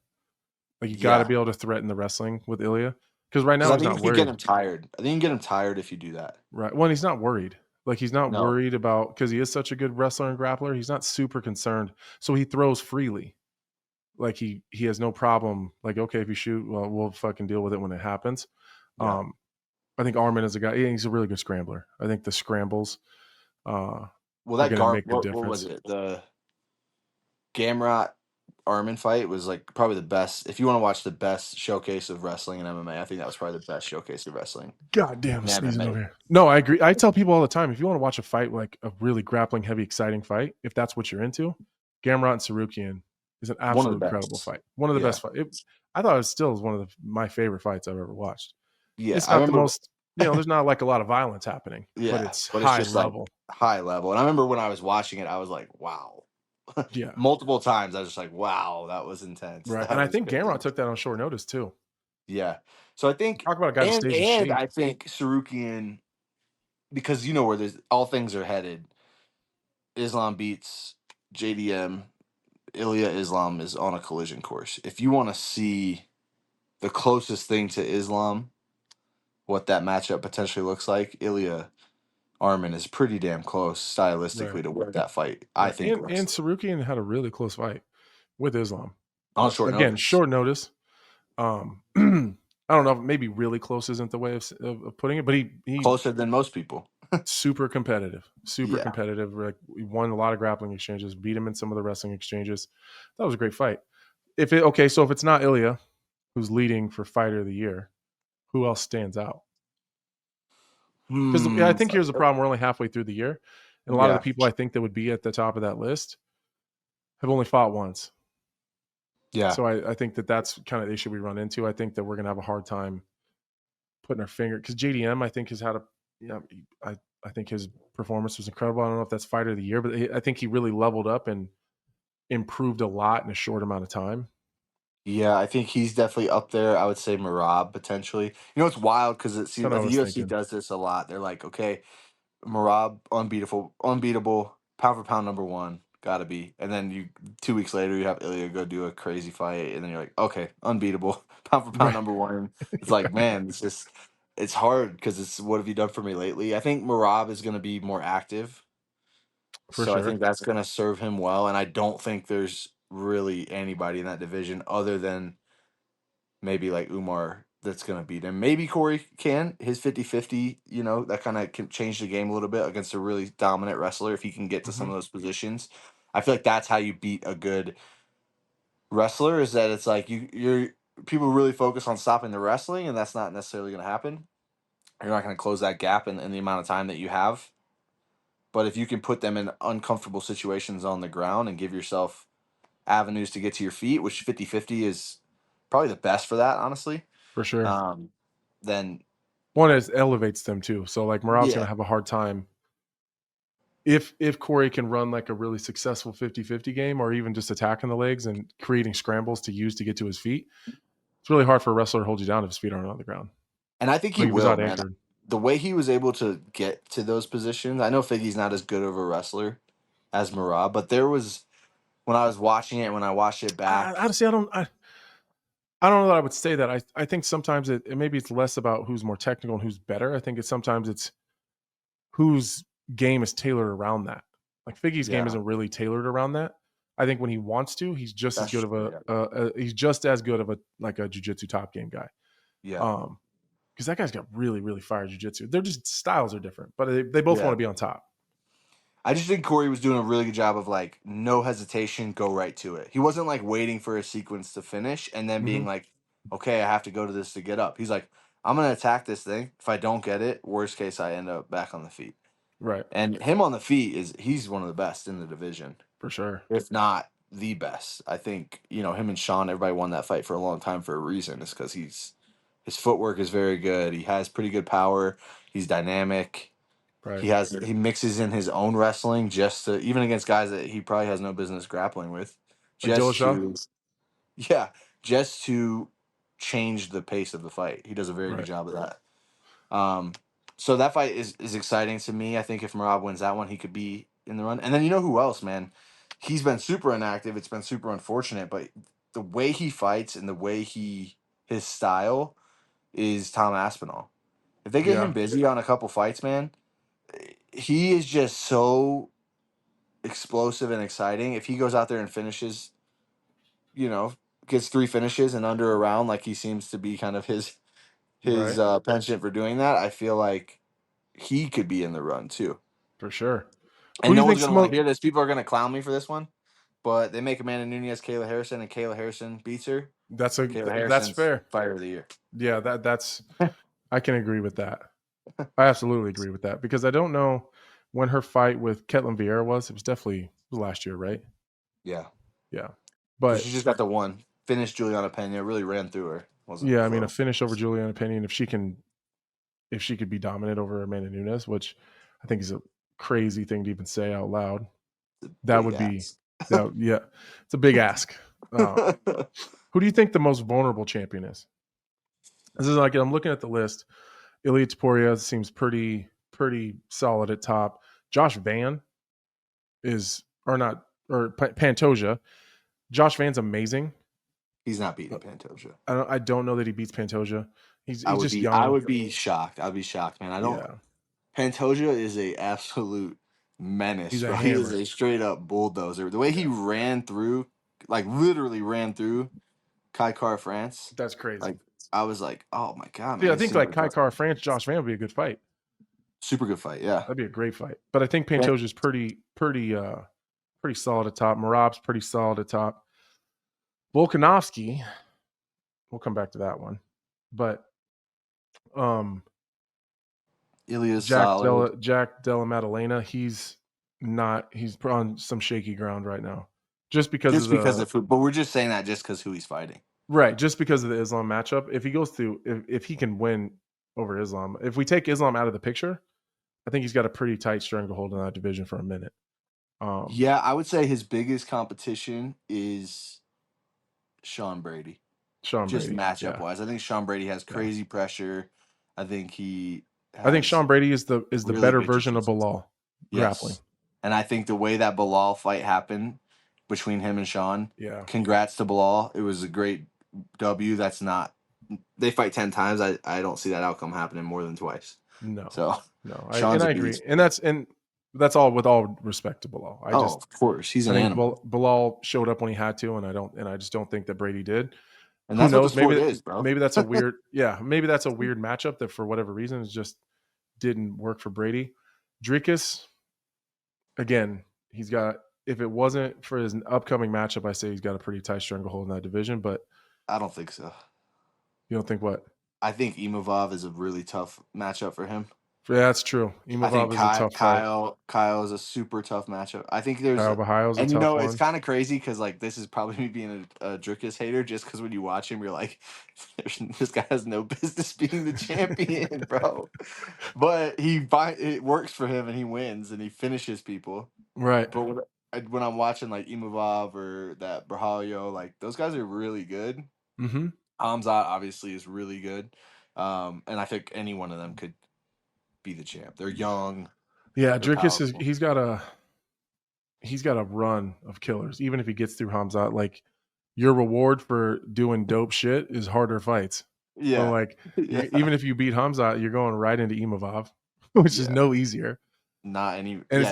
Like you got to yeah, be able to threaten the wrestling with Ilya because right because now I he's think not you can get worried. him tired. I think you can get him tired if you do that. Right. Well, he's not worried. Like he's not No, worried about because he is such a good wrestler and grappler. He's not super concerned, so he throws freely. Like he has no problem. Like okay, if you shoot, well, we'll fucking deal with it when it happens. yeah. Um, I think Armin is a guy. He's a really good scrambler. I think the scrambles Well, are that going to Gar, make the what was difference. it? The Gamrot Armin fight was like probably the best. If you want to watch the best showcase of wrestling in MMA, I think that was probably the best showcase of wrestling Goddamn in sneezing MMA. over here. No, I agree. I tell people all the time, if you want to watch a fight, like a really grappling, heavy, exciting fight, if that's what you're into, Gamrot and Sarukian is an One of absolute the incredible best. fight. One of the Yeah. best fights. I thought it still is one of my favorite fights I've ever watched. Yeah, It's I not the remember. most, there's not like a lot of violence happening, but Yeah, it's but it's high just like level. high level. And I remember when I was watching it, I was like, wow. Yeah. Multiple times, I was just like, wow, that was intense. Right. That And I was think crazy. Gamrot took that on short notice too. Yeah. So I think, Talk about a guy who stays in shape. I think Sarukian, because you know where there's all things are headed. Islam beats JDM. Ilia Islam is on a collision course. If you want to see the closest thing to Islam, what that matchup potentially looks like, Ilia Armin is pretty damn close stylistically Right. to what that fight I Right. think And looks like. Sarukian had a really close fight with Islam. On short Again, notice. short notice. I don't know, maybe really close isn't the way of putting it, but he Closer than most people. super competitive, super Yeah. competitive. Like, he won a lot of grappling exchanges, beat him in some of the wrestling exchanges. That was a great fight. So if it's not Ilia, who's leading for fighter of the year, who else stands out? Because I think here's the problem: we're only halfway through the year, and a lot of the people I think that would be at the top of that list have only fought once. Yeah. So I think that's kind of the issue we run into. I think that we're going to have a hard time putting our finger, because JDM I think has had I think his performance was incredible. I don't know if that's fighter of the year, but I think he really leveled up and improved a lot in a short amount of time. Yeah, I think he's definitely up there. I would say Marab potentially. You know, it's wild because it seems Kinda like what I the was UFC thinking. does this a lot. They're like, okay, Marab unbeatable, pound for pound number one, gotta be. And then 2 weeks later, you have Ilya go do a crazy fight, and then you're like, okay, unbeatable, pound for pound Right. number one. It's like, man, it's hard because it's what have you done for me lately? I think Marab is going to be more active, For so I sure. think that's going to serve him well. And I don't think there's really anybody in that division other than maybe like Umar that's going to beat him. Maybe Corey can. His 50-50, that kind of can change the game a little bit against a really dominant wrestler if he can get to some of those positions. I feel like that's how you beat a good wrestler, is that it's like you're people really focus on stopping the wrestling, and that's not necessarily going to happen. You're not going to close that gap in the amount of time that you have. But if you can put them in uncomfortable situations on the ground and give yourself avenues to get to your feet, which 50-50 is probably the best for that, honestly. For sure. Then One is elevates them too. So like Marab's yeah, gonna have a hard time if Corey can run like a really successful 50-50 game, or even just attacking the legs and creating scrambles to use to get to his feet. It's really hard for a wrestler to hold you down if his feet aren't on the ground. and I think he Like if he's will, not man. anchored. The way he was able to get to those positions, I know Figgy's not as good of a wrestler as Marab, but there was when I was watching it, when I watched it back. Honestly, I don't know that I would say that. I think sometimes maybe it's less about who's more technical and who's better. I think sometimes it's whose game is tailored around that. Like Figgy's game Yeah, isn't really tailored around that. I think when he wants to, he's just as that's good of true. he's just as good of a like a jiu-jitsu top game guy. Yeah, Because that guy's got really, really fire jiu-jitsu. They're just styles are different, but they both yeah. want to be on top. I just think Corey was doing a really good job of like no hesitation, go right to it. He wasn't like waiting for a sequence to finish and then being like, okay, I have to go to this to get up. He's like, I'm gonna attack this thing. If I don't get it, worst case, I end up back on the feet. Right. And him on the feet he's one of the best in the division, For sure. if not the best. I think him and Sean, everybody won that fight for a long time for a reason. It's because his footwork is very good. He has pretty good power. He's dynamic. Right. He mixes in his own wrestling just to, even against guys that he probably has no business grappling with, Like just Dillashaw? just to change the pace of the fight. He does a very good Right. job of that. So that fight is exciting to me. I think if Marab wins that one, he could be in the run. And then you know who else, man? He's been super inactive. It's been super unfortunate, but the way he fights and the way his style is Tom Aspinall. If they get Yeah. him busy on a couple fights, man, he is just so explosive and exciting. If he goes out there and finishes, gets 3 finishes in under a round, like he seems to be kind of his Right. penchant for doing that, I feel like he could be in the run too. For sure. Who And do no you one's think's gonna the want most to hear this. People are gonna clown me for this one. but they make Amanda Nunes Kayla Harrison, and Kayla Harrison beats her. That's Harrison's fair. Fighter of the Year. Yeah, that's I can agree with that. I absolutely agree with that because I don't know when her fight with Ketlin Vieira was. It was definitely last year, right? Yeah. Yeah, So but she just got the one. Finished Juliana Pena. Really ran through her. Wasn't yeah, I mean, a close. finish over Juliana Pena, if she could be dominant over Amanda Nunes, which I think is a crazy thing to even say out loud. That Big would be ass. yeah, it's a big ask. Who do you think the most vulnerable champion is? This is like I'm looking at the list. Ilia Topuria seems pretty solid at top. Josh Van Pantoja. Josh Van's amazing. He's not beating Pantoja. I don't know that he beats Pantoja. He's I just would young. be shocked. I'd be shocked, man. I don't. Yeah, Pantoja is a absolute menace, he's a bro. He is hammer. a straight up bulldozer. The way he ran through, like literally ran through Kai Car France, That's crazy. like I was like, oh my god, man. Yeah, I He's think like super Kai tough. Car France, Josh Van would be a good fight. Super good fight, yeah. That'd be a great fight. But I think Pantoja's pretty solid at top. Marab's pretty solid at top. Volkanovski, we'll come back to that one. But Ilya's Jack solid. Della Maddalena, he's on some shaky ground right now. Just because of food, but we're just saying that just because who he's fighting. Right, just because of the Islam matchup. If he goes through if he can win over Islam, if we take Islam out of the picture, I think he's got a pretty tight stranglehold in that division for a minute. Yeah, I would say his biggest competition is Sean Brady. Just matchup wise. I think Sean Brady has crazy pressure. I think I think Sean Brady is the really better good version of jiu-jitsu. Bilal grappling. And I think the way that Bilal fight happened between him and Sean, congrats to Bilal. It was a great W. That's not they fight 10 times. I don't see that outcome happening more than twice. No. So I agree. And that's all with all respect to Bilal. Of course. He's an animal. Bilal showed up when he had to, and I just don't think that Brady did. And that's who knows? What the sport is, bro. Maybe that's a weird maybe that's a weird matchup that for whatever reason it just didn't work for Brady. Dricus, again, he's got if it wasn't for his upcoming matchup, I say he's got a pretty tight stranglehold in that division, but I don't think so. You don't think what? I think Imavov is a really tough matchup for him. Yeah, that's true. Imavov is a tough fight. Kyle is a super tough matchup. I think there's Kyle Bahayo's a tough one. It's kind of crazy because like this is probably me being a Dricus hater just because when you watch him, you're like, this guy has no business being the champion, bro. But it works for him and he wins and he finishes people. Right. But when I'm watching like Imavov or that Bahayo, like those guys are really good. Mm-hmm. Hamzat obviously is really good, and I think any one of them could be the champ. They're young. Yeah, Dricus he's got a run of killers. Even if he gets through Hamzat, like your reward for doing dope shit is harder fights. Yeah, so even if you beat Hamzat, you're going right into Imavov, which is no easier. Not any. And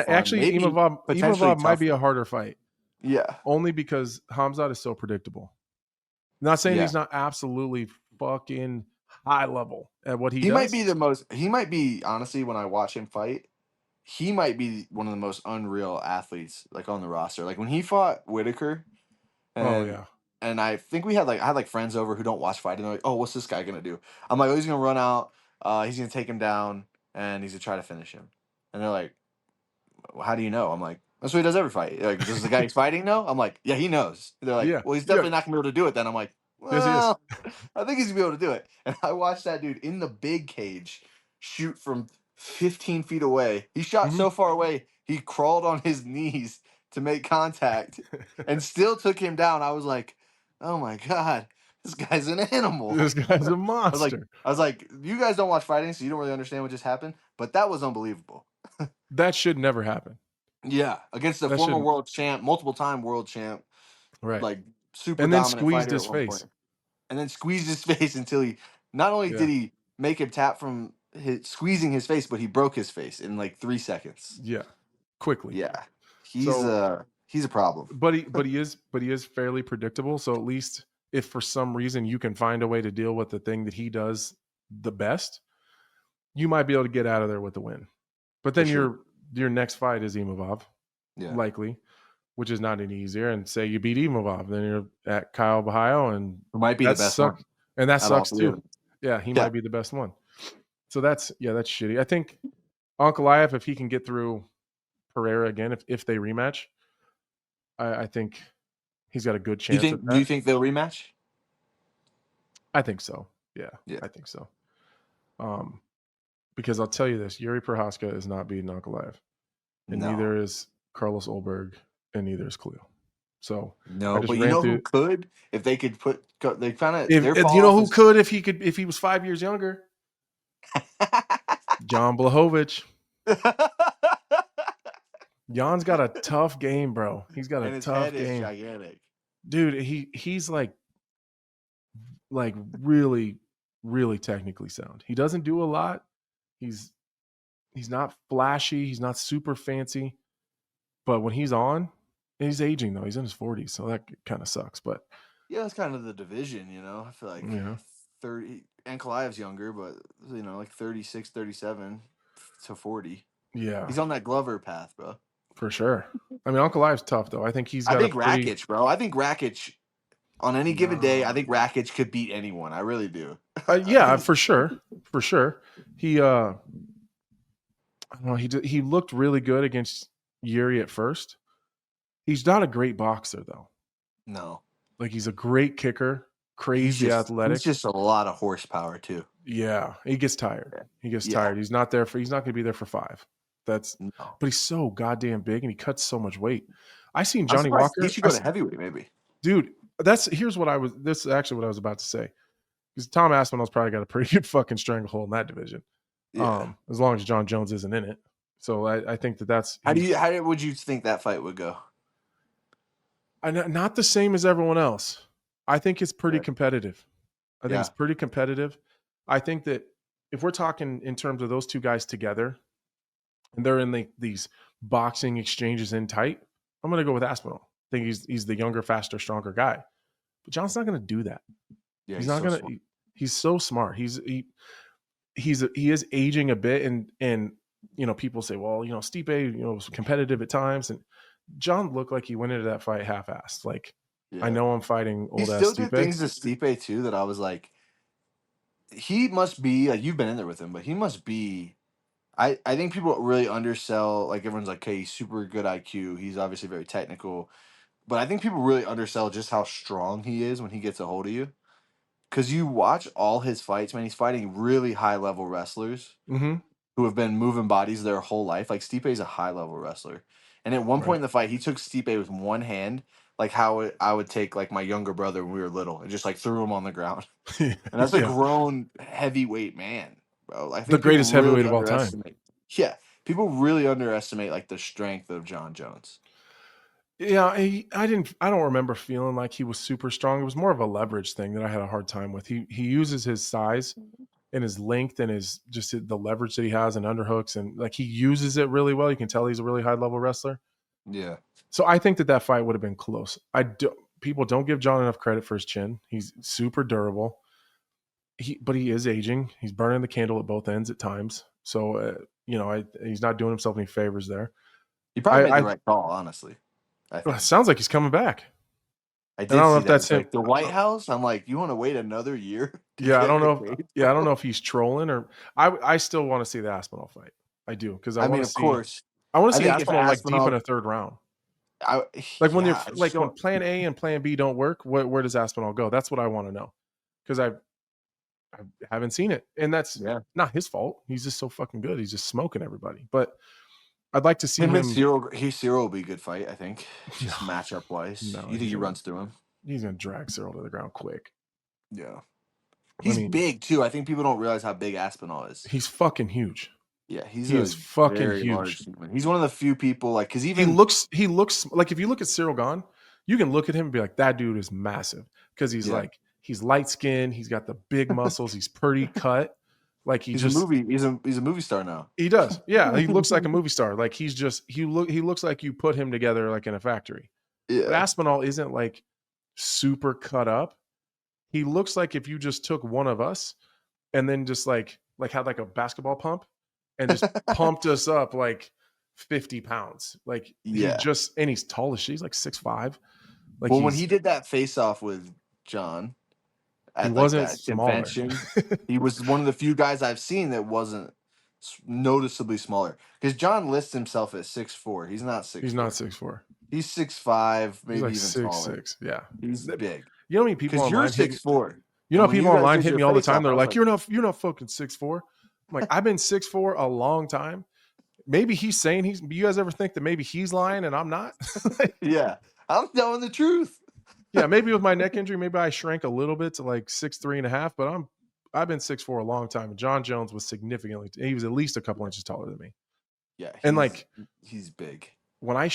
actually, Imavov might be a harder fight. Yeah, only because Hamzat is so predictable. Not saying he's not absolutely fucking high level at what he does. He might be, honestly, when I watch him fight, he might be one of the most unreal athletes like on the roster. Like when he fought Whitaker. And I think I had friends over who don't watch fighting. They're like, oh, what's this guy going to do? I'm like, oh, he's going to run out. He's going to take him down and he's going to try to finish him. And they're like, well, how do you know? I'm like, that's what he does every fight. Like, does the guy he's fighting know? I'm like, yeah, he knows. They're like, well, he's definitely not gonna be able to do it. Then I'm like, well, yes, I think he's gonna be able to do it. And I watched that dude in the big cage shoot from 15 feet away. He shot so far away, he crawled on his knees to make contact and still took him down. I was like, oh my god, this guy's an animal. This guy's a monster. I was like, you guys don't watch fighting, so you don't really understand what just happened. But that was unbelievable. That should never happen. Yeah, against the former world champ, multiple-time world champ, right? Like super and then dominant squeezed fighter his face, and then squeezed his face until he not only did he make him tap from squeezing his face, but he broke his face in like 3 seconds. Yeah, quickly. Yeah, he's a problem. But he is fairly predictable. So at least if for some reason you can find a way to deal with the thing that he does the best, you might be able to get out of there with the win. But then your next fight is Imavov, likely. which is not any easier, and say you beat Imavov, then you're at Kyle Bahio, and Who might be the that best one sucks. And that out of all sucks three of too. them. Yeah, he Yeah. might be the best one. So that's shitty. I think Ankalaev, if he can get through Pereira again, if they rematch, I think he's got a good chance at Do that. you think they'll rematch? I think so. Yeah, I think so. Because I'll tell you this, Yuri Prohaska is not beating Ankalaev, and No. neither is Carlos Olberg, and neither is Khalil. So No, I just but you know who could if they could they kind of If you know who could if he was 5 years younger, Jan Blachowicz. Jan's got a tough game, bro. He's got and a his tough head is game, gigantic. dude. He's like really, really technically sound. He doesn't do a lot. He's not flashy. He's not super fancy, but when he's on, and he's aging though. He's in his 40s, so that kind of sucks. But Yeah, that's kind of the division, you know. I feel like yeah, 30 Ankalaev's younger, but you know, like 36, 37 to 40. yeah, He's on that Glover path, bro. for sure. I mean, Uncle Live's tough though. I think he's I got a think pretty. Rakic, bro. I think Rakic on any given day, I think Rakic could beat anyone. I really do. Yeah, for sure, for sure. He I don't know. He looked really good against Yuri at first. He's not a great boxer though. No. Like he's a great kicker, crazy athletic. He's just a lot of horsepower too. Yeah, he gets tired. He gets tired. He's not going to be there for 5. But he's so goddamn big and he cuts so much weight. I seen Johnny Walker. He should go to heavyweight, maybe. Dude, this is actually what I was about to say. Because Tom Aspinall's probably got a pretty good fucking stranglehold in that division. Yeah. As long as John Jones isn't in it. So I think that's how would you think that fight would go? Not the same as everyone else. I think it's pretty competitive. I think it's pretty competitive. I think that if we're talking in terms of those two guys together, and they're in these boxing exchanges in tight, I'm going to go with Aspinall. I think he's the younger, faster, stronger guy. But John's not going to do that. Yeah, he's not going to. He's so smart. He is aging a bit, and you know, people say, well, you know, Stipe, you know, was competitive at times, and John looked like he went into that fight half-assed. Like, I know I'm fighting old ass Stipe. He still did things to Stipe too that I was like, he must be like, you've been in there with him, but he must be. I think people really undersell, like everyone's like, hey, he's super good IQ. He's obviously very technical. But I think people really undersell just how strong he is when he gets a hold of you. Because you watch all his fights, man, he's fighting really high-level wrestlers who have been moving bodies their whole life. Like, Stipe's a high-level wrestler. And at one point in the fight, he took Stipe with one hand, like how I would take, like, my younger brother when we were little, and just, like, threw him on the ground. And that's a grown heavyweight man. Bro, I think the greatest heavyweight of all time. Yeah, people really underestimate like the strength of John Jones. Yeah, I don't remember feeling like he was super strong. It was more of a leverage thing that I had a hard time with. He uses his size and his length and the leverage that he has and underhooks, and like he uses it really well. You can tell he's a really high level wrestler. Yeah. So I think that fight would have been close. People don't give John enough credit for his chin. He's super durable. But he is aging. He's burning the candle at both ends at times. So, you know, he's not doing himself any favors there. He probably made the right call, honestly. It sounds like he's coming back. I don't know if that's him. Like the White House. I'm like, you want to wait another year? Yeah, I don't know. I don't know if he's trolling or. I still want to see the Aspinall fight. I do because I want to see. I want to see Aspinall like deep in a third round. When Plan A and Plan B don't work, where does Aspinall go? That's what I want to know because I haven't seen it, and that's not his fault. He's just so fucking good. He's just smoking everybody. But I'd like to see him. Cyril will be a good fight, I think. Just matchup wise. You think he runs through him? He's gonna drag Cyril to the ground quick. Yeah, he's big too. I think people don't realize how big Aspinall is. He's fucking huge. Yeah, he is fucking huge. He's one of the few people like because he looks like if you look at Cyril Gahn, you can look at him and be like, that dude is massive because he's like. He's light skinned. He's got the big muscles. He's pretty cut. Like he's a movie star now. He does. Yeah, he looks like a movie star. Like he looks like you put him together like in a factory. Yeah. But Aspinall isn't like super cut up. He looks like if you just took one of us and then just like had like a basketball pump and just pumped us up like 50 pounds. Like Yeah. and he's tall as shit. He's like 6'5". Like Well, when he did that face off with John he at like wasn't that smaller. convention, he was one of the few guys I've seen that wasn't noticeably smaller. Because John lists himself at 6'4". He's not 6'4". He's not 6'4". He's 6'5", He's maybe like even taller. 6'6". Yeah. He's big. You know how many people Because you're online hit 6'4". You know And how when people you guys online did hit your me all the face-off, time. They're I was like, you're not fucking 6'4". I'm like, I've been 6'4" a long time. Maybe he's saying you guys ever think that maybe he's lying and I'm not? yeah, I'm telling the truth. Yeah, maybe with my neck injury, maybe I shrank a little bit to like 6'3.5", but I've been 6'4" a long time. And John Jones was he was at least a couple inches taller than me. Yeah, And like he's big. when I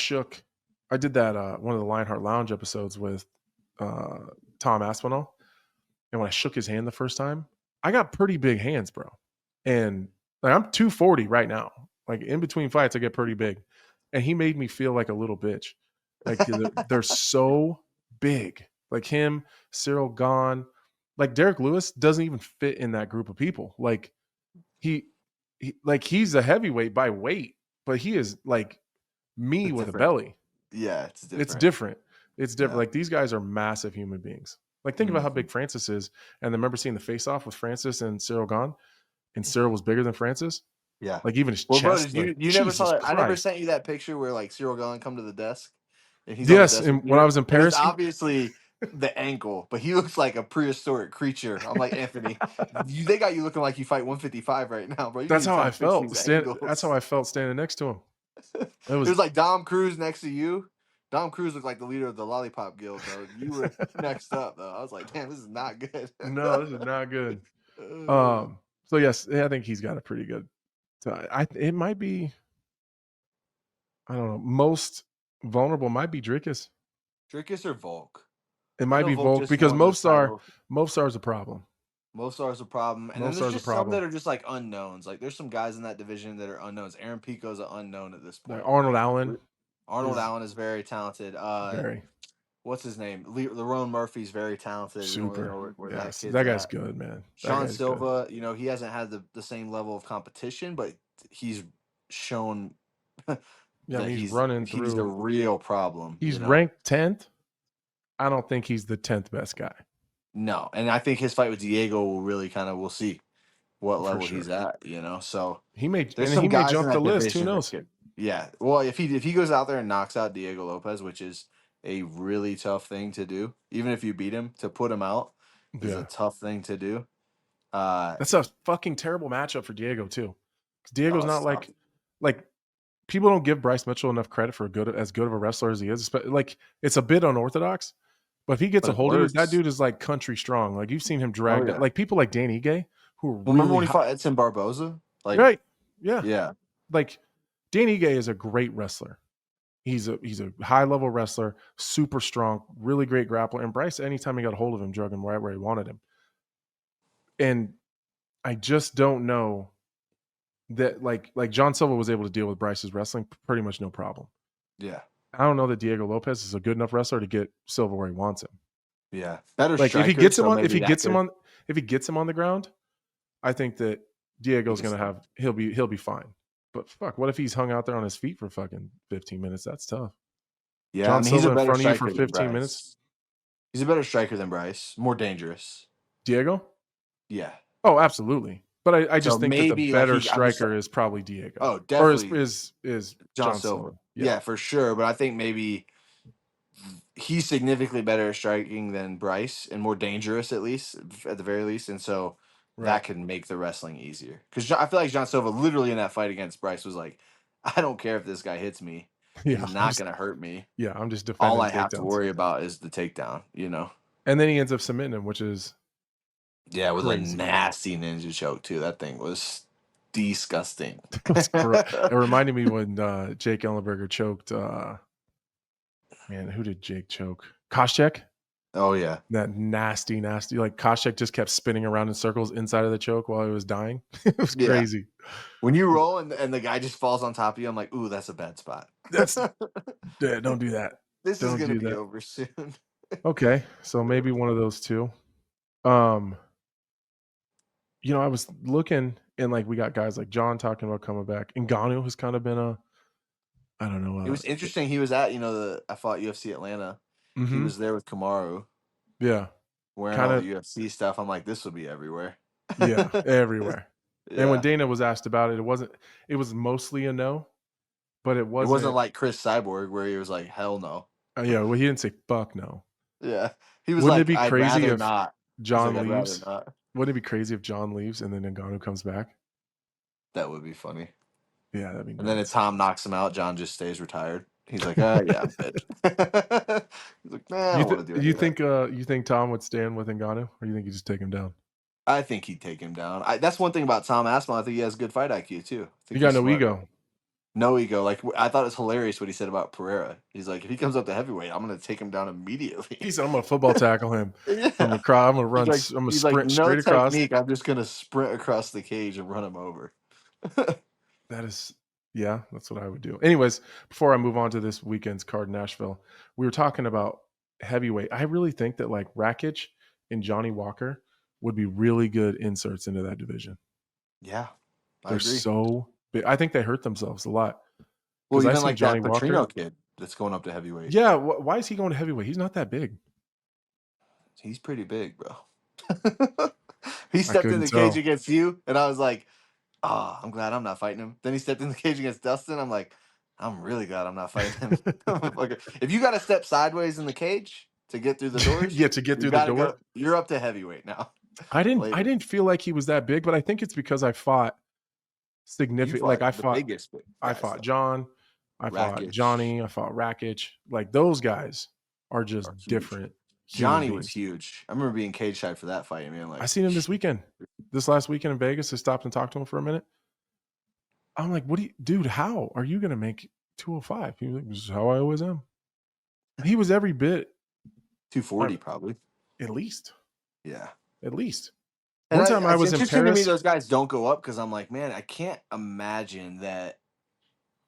did that one of the Lionheart Lounge episodes with Tom Aspinall. And when I shook his hand the first time, I got pretty big hands, bro. And like I'm 240 right now. Like in between fights, I get pretty big. And he made me feel like a little bitch. Like they're so big. Like him, Cyril Gahn, like Derek Lewis doesn't even fit in that group of people. Like he's a heavyweight by weight, but he is like me It's with different. a belly. Yeah, it's different. It's different. Yeah. Like these guys are massive human beings. Like think about how big Francis is. And I remember seeing the face off with Francis and Cyril Gahn, and Cyril was bigger than Francis. Yeah. Like even his Well, bro, chest. you never saw that? I never sent you that picture where like Cyril Gahn come to the desk and he's on the Yes, desk and with when you? I was in And it's Paris, obviously the ankle, but he looks like a prehistoric creature. I'm like, Anthony, they got you looking like you fight 155 right now, bro. You that's need to how try I to fix felt. these ankles. That's how I felt standing next to him. It was like Dom Cruz next to you. Dom Cruz looked like the leader of the Lollipop Guild, though. You were next up, though. I was like, damn, this is not good. No, this is not good. So yes, I think he's got a pretty good. It might be. I don't know. Most vulnerable might be Drickus. Drickus or Volk? It might be Volk because Mofsar's a problem. Mofsar's a problem. And then there's just some that are just like unknowns. Like there's some guys in that division that are unknowns. Aaron Pico's an unknown at this point. Like Arnold Allen. Allen is very talented. Very. What's his name? Lerone Murphy's very talented. Super. Know where that guy's good, man. Sean Silva, good. He hasn't had the same level of competition, but he's shown yeah, he's running through. He's a real problem. He's ranked 10th. I don't think he's the 10th best guy. No, and I think his fight with Diego will really we'll see what level he's at. So he may jump the list. Who knows? Yeah. Well, if he goes out there and knocks out Diego Lopez, which is a really tough thing to do, even if you beat him, to put him out is a tough thing to do. That's a fucking terrible matchup for Diego too. Diego's not like people don't give Bryce Mitchell enough credit for as good of a wrestler as he is. Like it's a bit unorthodox, but if he gets a hold of it, that dude is like country strong. Like you've seen him drag like people like Dan Ige who are remember when he fought Edson Barboza? Like right, yeah, yeah. Like Dan Ige is a great wrestler. He's a high level wrestler, super strong, really great grappler. And Bryce, anytime he got a hold of him, drug him right where he wanted him. And I just don't know that like John Silva was able to deal with Bryce's wrestling pretty much no problem. Yeah. I don't know that Diego Lopez is a good enough wrestler to get Silva where he wants him. Yeah. Better like striker, if he gets him on the ground, I think that Diego's he'll be fine. But fuck, what if he's hung out there on his feet for fucking 15 minutes? That's tough. Yeah, John Silva he's a better in front of you striker for 15 minutes. He's a better striker than Bryce. More dangerous. Diego? Yeah. Oh, absolutely. But I just think that the better striker is probably Diego. Oh, definitely. Or is John Silva. Yeah, for sure. But I think maybe he's significantly better at striking than Bryce and more dangerous, at the very least. And so that can make the wrestling easier. Because I feel like John Silva literally in that fight against Bryce was like, I don't care if this guy hits me. He's not going to hurt me. Yeah, I'm just defending all I have to worry about is the takedown, And then he ends up submitting him, which is with crazy. A nasty ninja choke, too. That thing was disgusting. It reminded me when Jake Ellenberger choked. Man, who did Jake choke? Koscheck? Oh, yeah. That nasty. Like, Koscheck just kept spinning around in circles inside of the choke while he was dying. It was crazy. When you roll and the guy just falls on top of you, I'm like, ooh, that's a bad spot. Don't do that. This is going to be over soon. Okay, so maybe one of those two. I was looking, and like we got guys like John talking about coming back. Ngannou has kind of been I don't know. It was interesting. He was at I fought UFC Atlanta. He Mm-hmm. was there with Kamaru Yeah, wearing kind all of. the UFC stuff. I'm like, this will be everywhere. Yeah, everywhere. And when Yeah. Dana was asked about it, it wasn't. It was mostly a no, but it It wasn't wasn't. like Chris Cyborg where he was like, hell no. Yeah, well, he didn't say fuck no. Yeah. He was Wouldn't it like, be I'd crazy rather if not. He's like, John I'd rather leaves? not. Wouldn't it be crazy if John leaves and then Ngannou comes back? That would be funny. Yeah, that'd be And then if nuts. Tom knocks him out, John just stays retired. He's like, yeah, I'm good. He's like, nah, I don't want to do any of that. You think Tom would stand with Ngannou, or you think he'd just take him down? I think he'd take him down. That's one thing about Tom Aspinall. I think he has good fight IQ too. I You think got he's no smart. ego. No ego. Like I thought it was hilarious what he said about Pereira. He's like, if he comes up to heavyweight, I'm gonna take him down immediately. He said, "I'm gonna football tackle him Yeah. from across. I'm gonna run. He's I'm gonna he's like, sprint no straight across." technique. I'm just gonna sprint across the cage and run him over. That is, yeah, that's what I would do. Anyways, before I move on to this weekend's card in Nashville, we were talking about heavyweight. I really think that like Rakic and Johnny Walker would be really good inserts into that division. Yeah, I They're agree. so big. I think they hurt themselves a lot. Well, 'Cause I even see like Johnny that Petrino Walker. kid that's going up to heavyweight. Yeah, why is he going to heavyweight? He's not that big. He's pretty big, bro. He I stepped in couldn't the cage tell. against you, and I was like, oh, I'm glad I'm not fighting him. Then he stepped in the cage against Dustin. I'm like, I'm really glad I'm not fighting him. If you got to step sideways in the cage to get through the doors, Yeah, to get you through the gotta door. go. You're up to heavyweight now. I Later. didn't feel like he was that big, but I think it's because I fought You significant. fought Like the biggest I guys, fought though. John, I fought Rakic Johnny, I fought Rakic. Like those guys are just are huge. different human Johnny was beings. huge. I remember being cage side for that fight, man. I Like, seen him this weekend, this last weekend in Vegas. I stopped and talked to him for a minute. I'm like, dude, how are you going to make 205? He was like, this is how I always am. He was every bit 240 probably. at least. Yeah. At least. And One time I it's was in interesting to me Paris. those guys don't go up because I'm like, man, I can't imagine that.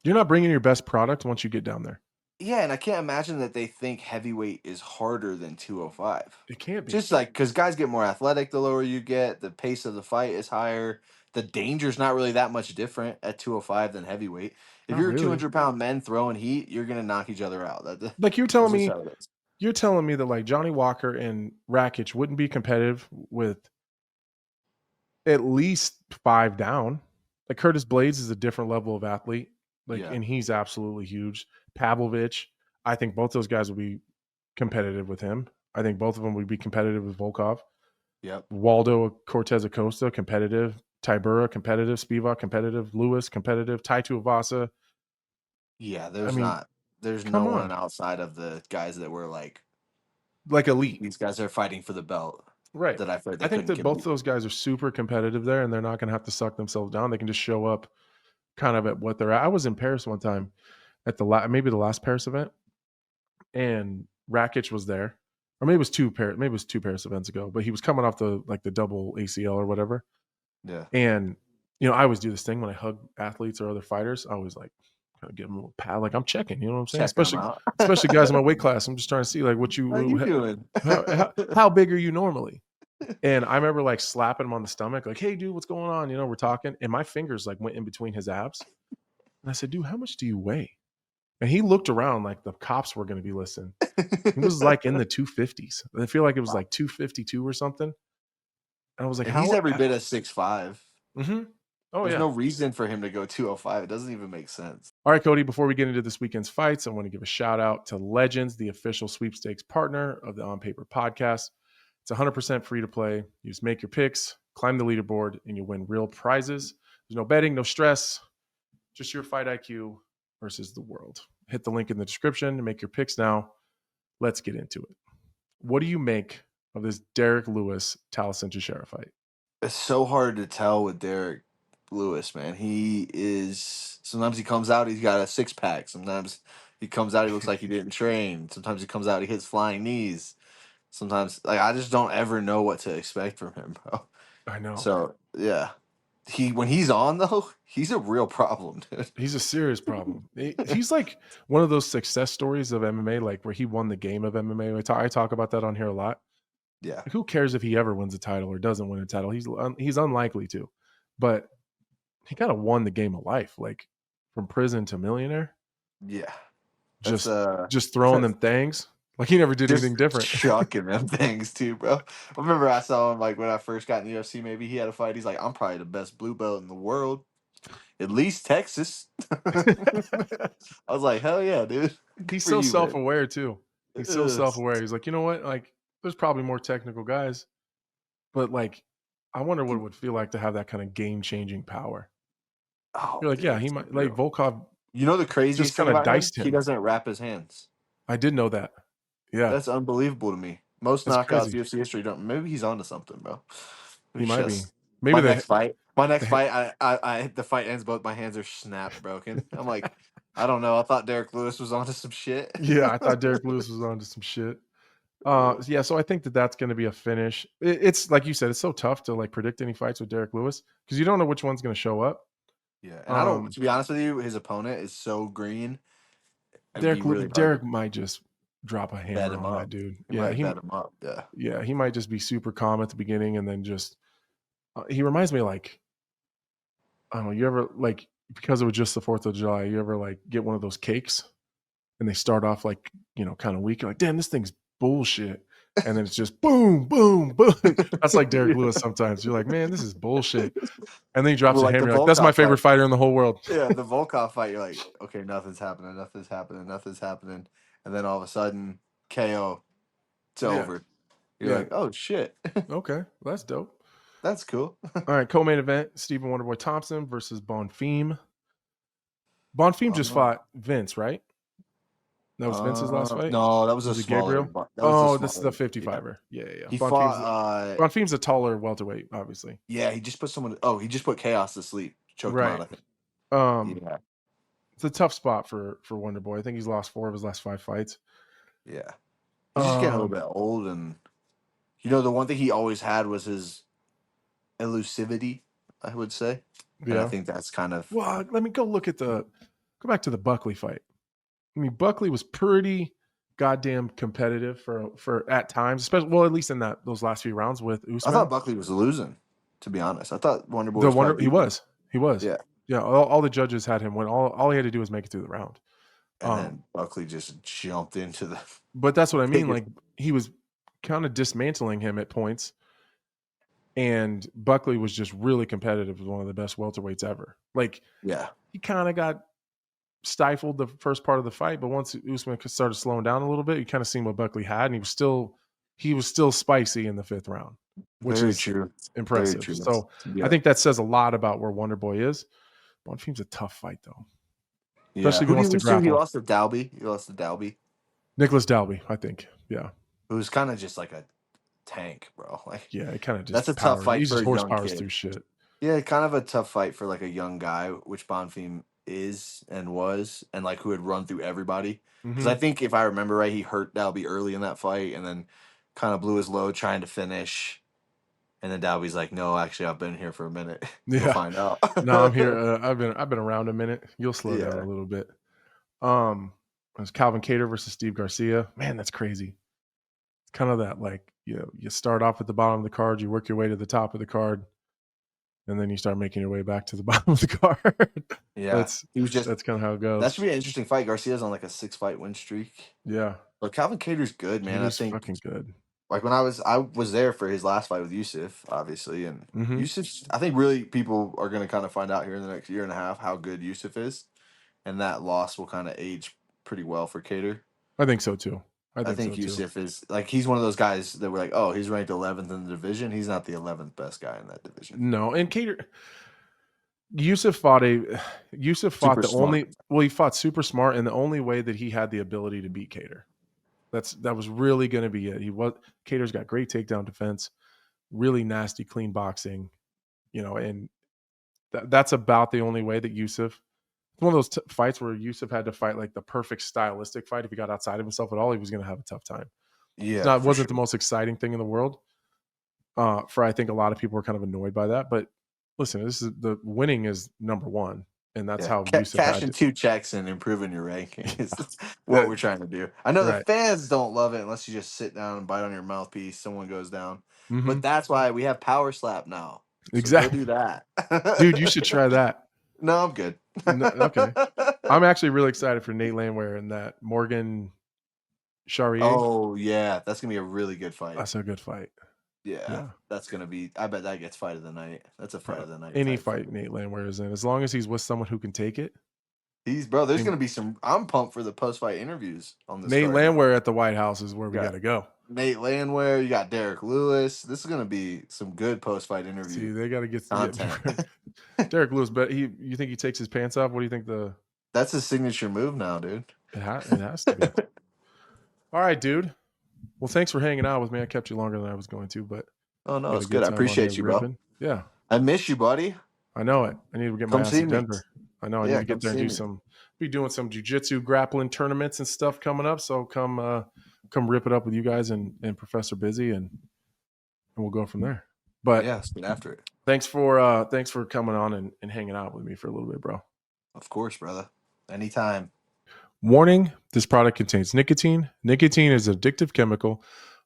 You're not bringing your best product once you get down there. Yeah, and I can't imagine that they think heavyweight is harder than 205. It can't be. Just like because guys get more athletic the lower you get, the pace of the fight is higher. The danger's not really that much different at 205 than heavyweight. If Not you're really. 200-pound men throwing heat, you're gonna knock each other out. Like you're That's telling just me, how it is. you're telling me that like Johnny Walker and Rakic wouldn't be competitive with at least 5 down. Like Curtis Blades is a different level of athlete. Like, Yeah. and he's absolutely huge. Pavlovich, I think both those guys would be competitive with him. I think both of them would be competitive with Volkov. Yep. Waldo Cortez Acosta, competitive. Tybura, competitive. Spivak, competitive. Lewis, competitive. Tai Tuivasa. Yeah, I mean, there's come no on. one outside of the guys that were like elite. these guys are fighting for the belt. Right. That I feel like I think couldn't that both compete. those guys are super competitive there, and they're not going to have to suck themselves down. They can just show up kind of at what they're at. I was in Paris one time at maybe the last Paris event, and Rakic was there, or maybe it was two Paris events ago. But he was coming off the double ACL or whatever. Yeah. And I always do this thing when I hug athletes or other fighters. I always like kind of give them a little pat, like I'm checking. You know what I'm saying? Check them out. Especially guys in my weight class. I'm just trying to see like what How you doing? how big are you normally? And I remember like slapping him on the stomach, like, "Hey, dude, what's going on?" We're talking, and my fingers like went in between his abs. And I said, "Dude, how much do you weigh?" And he looked around like the cops were going to be listening. He was like in the 250s. I feel like it was like 252 or something. And I was like, And "How?" he's every bit of 6'5". Mm-hmm. Oh, There's yeah. no reason for him to go 205. It doesn't even make sense. All right, Cody, before we get into this weekend's fights, I want to give a shout out to Legendz, the official sweepstakes partner of the On Paper podcast. It's 100% free to play. You just make your picks, climb the leaderboard, and you win real prizes. There's no betting, no stress, just your fight IQ versus the world. Hit the link in the description to make your picks now. Let's get into it. What do you make of this Derek Lewis, Taliesin Teixeira fight? It's so hard to tell with Derek Lewis, man. Sometimes he comes out, he's got a 6-pack. Sometimes he comes out, he looks like he didn't train. Sometimes he comes out, he hits flying knees. Sometimes, like, I just don't ever know what to expect from him, bro. I know. So, yeah. When he's on, though, he's a real problem, dude. He's a serious problem. He's like one of those success stories of MMA, like where he won the game of MMA. I talk about that on here a lot. Yeah. Like, who cares if he ever wins a title or doesn't win a title? He's unlikely to, but he kind of won the game of life, like from prison to millionaire. Yeah. That's Just throwing them things. Like he never did just anything different. chucking them things too, bro. I remember I saw him like when I first got in the UFC. Maybe he had a fight. He's like, I'm probably the best blue belt in the world, at least Texas. I was like, hell yeah, dude. Good He's for so you, man. self-aware too. He's so Ugh. self-aware. He's like, you know what? Like, there's probably more technical guys, but like, I wonder what it would feel like to have that kind of game-changing power. Oh, You're like, dude, yeah, it's he might like unreal. Volkov You know the just craziest thing kind of about him? diced He him. doesn't wrap his hands. I did know that. Yeah, That's unbelievable to me. Most that's knockouts crazy. UFC history don't. Maybe he's onto something, bro. He It's might be. just Maybe my the, next fight. My next the fight, the fight ends. Both my hands are snapped, broken. I'm like, I don't know. I thought Derek Lewis was onto some shit. yeah, I thought Derek Lewis was onto some shit. Yeah, so I think that that's going to be a finish. It's like you said, it's so tough to like predict any fights with Derek Lewis because you don't know which one's going to show up. Yeah, and I don't. Um, To be honest with you, his opponent is so green. It'd be really hard Derek to might just drop a bet hammer him on that up. dude. He might bet him up. Yeah. Yeah, he might just be super calm at the beginning and then just he reminds me of, like, I don't know, you ever like because it was just the 4th of July, you ever like get one of those cakes and they start off like, kind of weak. You're like, damn, this thing's bullshit. And then it's just boom, boom, boom. That's like Derek Lewis sometimes. You're like, man, this is bullshit. And then he drops Well, a like the hammer. You're like, that's my Volkov favorite fight. fighter in the whole world. Yeah, the Volkov fight. You're like, okay, nothing's happening, nothing's happening, nothing's happening, and then all of a sudden, KO. It's Yeah. over. You're Yeah. like, oh shit, Okay. Well, that's dope. that's cool. All right. Co-main event, Stephen Wonderboy Thompson versus Bonfim. Bonfim just fought Vince, right? That was Vince's last fight? No, that was a Was it smaller. Gabriel? That was a Oh, this is the smaller. Yeah, 55er. Yeah. he fought. Bonfim's a taller welterweight, obviously. Yeah, he just put someone. Oh, he just put Chaos to sleep, choked him out. Right. I think. Yeah, It's a tough spot for Wonderboy. I think he's lost 4 of his last 5 fights. yeah. He's just getting a little bit old, and the one thing he always had was his elusivity, I would say. And I Yeah. think that's kind of. Well, let me go back to the Buckley fight. I mean, Buckley was pretty goddamn competitive for at times, especially at least in those last few rounds with I Usman. thought Buckley was losing, to be honest. I thought Wonderboy he was. Yeah. Yeah, all the judges had him win. All he had to do was make it through the round. And then Buckley just jumped into the. But that's what I mean. biggest- Like he was kind of dismantling him at points, and Buckley was just really competitive. Was one of the best welterweights ever. Like Yeah. he kind of got stifled the first part of the fight, but once Usman started slowing down a little bit, you kind of seen what Buckley had, and he was still spicy in the 5th round, which Very is true. impressive. Very true. So Yeah. I think that says a lot about where Wonderboy is. Bonfim's a tough fight though, Yeah. especially if Who he wants did to he lose to? He grapple. lost to Dalby. Nicholas Dalby, I think. Yeah, Who's kind of just like a tank, bro. Like, yeah, it kind of just that's a tough fight He for just a young horsepowers kid. through shit. Yeah, kind of a tough fight for like a young guy, which Bonfim is and was, and like who had run through everybody. Because I think if I remember right, he hurt Dalby early in that fight, and then kind of blew his load trying to finish. And then Dalby's like, "No, actually, I've been here for a minute. You'll Yeah. find out." No, I'm here. I've been around a minute. You'll slow down Yeah. a little bit. It was Calvin Kattar versus Steve Garcia. Man, that's crazy. It's kind of that like you start off at the bottom of the card, you work your way to the top of the card, and then you start making your way back to the bottom of the card. Yeah, that's kind of how it goes. That should be an interesting fight. Garcia's on like a 6-fight win streak. Yeah, but Calvin Kattar's good, man. Kattar's I think fucking good. Like when I was there for his last fight with Yusuf, obviously, and Yusuf. I think really people are going to kind of find out here in the next year and a half how good Yusuf is, and that loss will kind of age pretty well for Kattar. I think so too. I think Yusuf is like he's one of those guys that were like, oh, he's ranked 11th in the division. He's not the 11th best guy in that division. No, and Yusuf fought he fought super smart, and the only way that he had the ability to beat Kattar. That was really going to be it. Kattar's got great takedown defense, really nasty, clean boxing, and that's about the only way that Yusuf. It's one of those fights where Yusuf had to fight like the perfect stylistic fight. If he got outside of himself at all, he was going to have a tough time. Yeah, it wasn't the most exciting thing in the world. I think a lot of people were kind of annoyed by that. But listen, the winning is number one. And that's how Yusuf cashing 2 checks and improving your ranking is what we're trying to do. I know the fans don't love it unless you just sit down and bite on your mouthpiece. Someone goes down, but that's why we have Power Slap now. So exactly. go do that, dude. You should try that. No, I'm good. No, okay. I'm actually really excited for Nate Landwehr and that Morgan Charrier. Oh yeah, that's gonna be a really good fight. That's a good fight. Yeah, Yeah. that's gonna be. I bet that gets fight of the night. That's a fight of the night Any type fight fight. Nate Landwehr is in, as long as he's with someone who can take it. There's And gonna be some. I'm pumped for the post fight interviews on this Nate card, man. Landwehr at the White House is where we Yeah. got to go. Nate Landwehr, you got Derek Lewis. This is gonna be some good post fight See, interview they got to get content. Derek Lewis, but you think he takes his pants off? What do you think That's his signature move now, dude. it has to be? All right, dude. Well, thanks for hanging out with me. I kept you longer than I was going to, but Oh no, we had it's a good. I time on appreciate here you, bro. ripping. Yeah, I miss you, buddy. I know it. I need to get my Come ass see to me. Denver. I know I need Yeah, to get come there and see do me. be doing some jiu-jitsu grappling tournaments and stuff coming up. So come rip it up with you guys and Professor Busy and we'll go from there. But Yeah, let's get after it. thanks for coming on and hanging out with me for a little bit, bro. Of course, brother. Anytime. Warning, this product contains nicotine. Nicotine is an addictive chemical.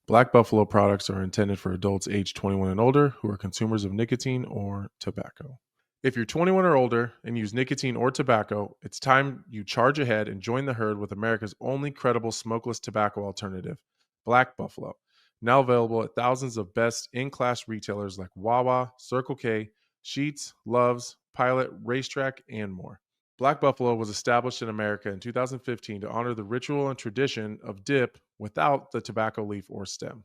Black Buffalo products are intended for adults aged 21 and older who are consumers of nicotine or tobacco. If you're 21 or older and use nicotine or tobacco, it's time you charge ahead and join the herd with America's only credible smokeless tobacco alternative, Black Buffalo. Now available at thousands of best in-class retailers like Wawa, Circle K, Sheetz, Love's, Pilot, Racetrack, and more. Black Buffalo was established in America in 2015 to honor the ritual and tradition of dip without the tobacco leaf or stem.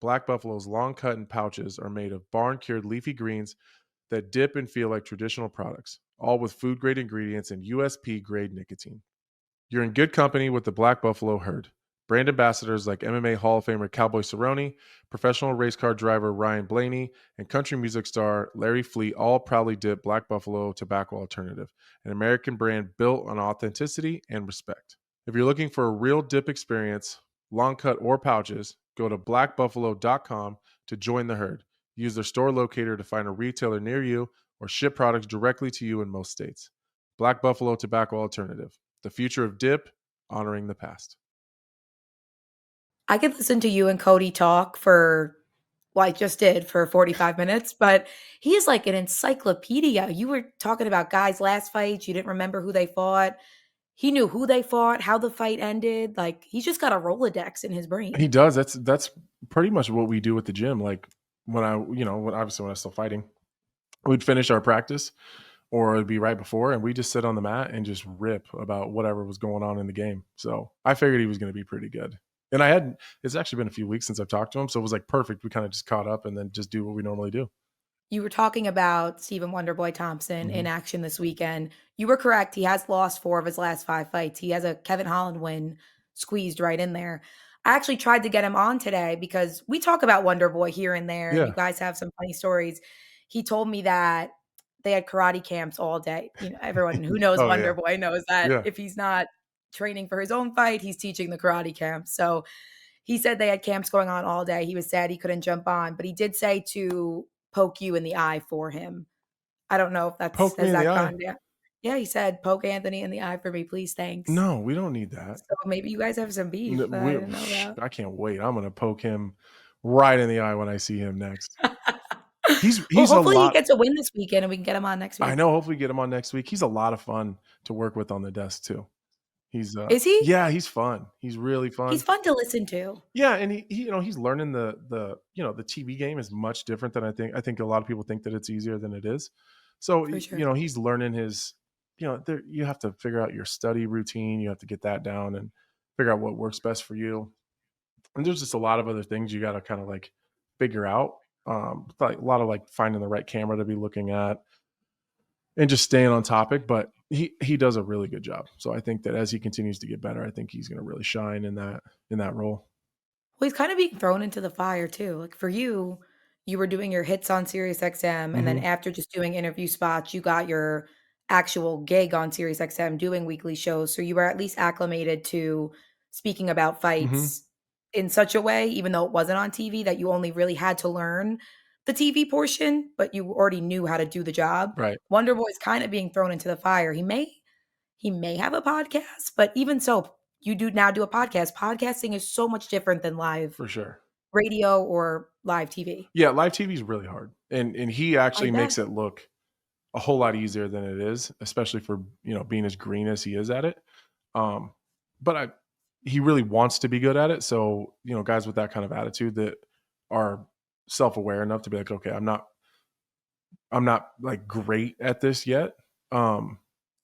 Black Buffalo's long cut and pouches are made of barn-cured leafy greens that dip and feel like traditional products, all with food-grade ingredients and USP-grade nicotine. You're in good company with the Black Buffalo herd. Brand ambassadors like MMA Hall of Famer Cowboy Cerrone, professional race car driver Ryan Blaney, and country music star Larry Fleet all proudly dip Black Buffalo tobacco alternative, an American brand built on authenticity and respect. If you're looking for a real dip experience, long cut or pouches, go to blackbuffalo.com to join the herd. Use their store locator to find a retailer near you or ship products directly to you in most states. Black Buffalo Tobacco Alternative. The future of dip, honoring the past. I could listen to you and Cody talk for, well, I just did for 45 minutes, but he is like an encyclopedia. You were talking about guys' last fights. You didn't remember who they fought. He knew who they fought, how the fight ended. Like, he's just got a Rolodex in his brain. He does. That's pretty much what we do at the gym. Like when obviously when I was still fighting, we'd finish our practice or it'd be right before and we just sit on the mat and just rip about whatever was going on in the game. So I figured he was going to be pretty good. And it's actually been a few weeks since I've talked to him. So it was like perfect. We kind of just caught up and then just do what we normally do. You were talking about Stephen Wonderboy Thompson in Mhm. action this weekend. You were correct. He has lost 4 of his last 5 fights. He has a Kevin Holland win squeezed right in there. I actually tried to get him on today because we talk about Wonderboy here and there, and you Yeah. guys have some funny stories. He told me that they had karate camps all day. You know, everyone who knows Oh yeah. Wonderboy knows that Yeah. if he's not training for his own fight, he's teaching the karate camp. So he said they had camps going on all day. He was sad he couldn't jump on, but he did say to poke you in the eye for him. I don't know if that's Poke me has in the that eye. gone down. Yeah, he said, "Poke Anthony in the eye for me, please, thanks." No, we don't need that. So maybe you guys have some beef that I didn't know about. I can't wait. I'm going to poke him right in the eye when I see him next. Well, He's a hopefully he lot. gets a win this weekend and we can get him on next I week. know. Hopefully, get him on next week. He's a lot of fun to work with on the desk too. He's Is he? yeah, he's fun. He's really fun. He's fun to listen to. Yeah, and he's learning the the TV game is much different than I think. I think a lot of people think that it's easier than it is. So For sure. he's learning his there you have to figure out your study routine. You have to get that down and figure out what works best for you. And there's just a lot of other things you got to kind of like figure out. Like a lot of like finding the right camera to be looking at and just staying on topic. But he does a really good job. So I think that as he continues to get better, I think he's going to really shine in that role. Well, he's kind of being thrown into the fire too. Like for you, you were doing your hits on SiriusXM, and then Hmm. after just doing interview spots, you got your actual gig on SiriusXM doing weekly shows. So you were at least acclimated to speaking about Hmm. fights in such a way, even though it wasn't on TV, that you only really had to learn the TV portion, but you already knew how to do the job. Right. Wonder Boy's kind of being thrown into the fire. He may have a podcast, but even so, you do now do a podcast. Podcasting is so much different than live For sure. radio or live TV. Yeah, live TV is really hard, and he I actually bet. makes it look a whole lot easier than it is, especially for, being as green as he is at it. But he really wants to be good at it. So, guys with that kind of attitude that are self-aware enough to be like, okay, I'm not like great at this yet. It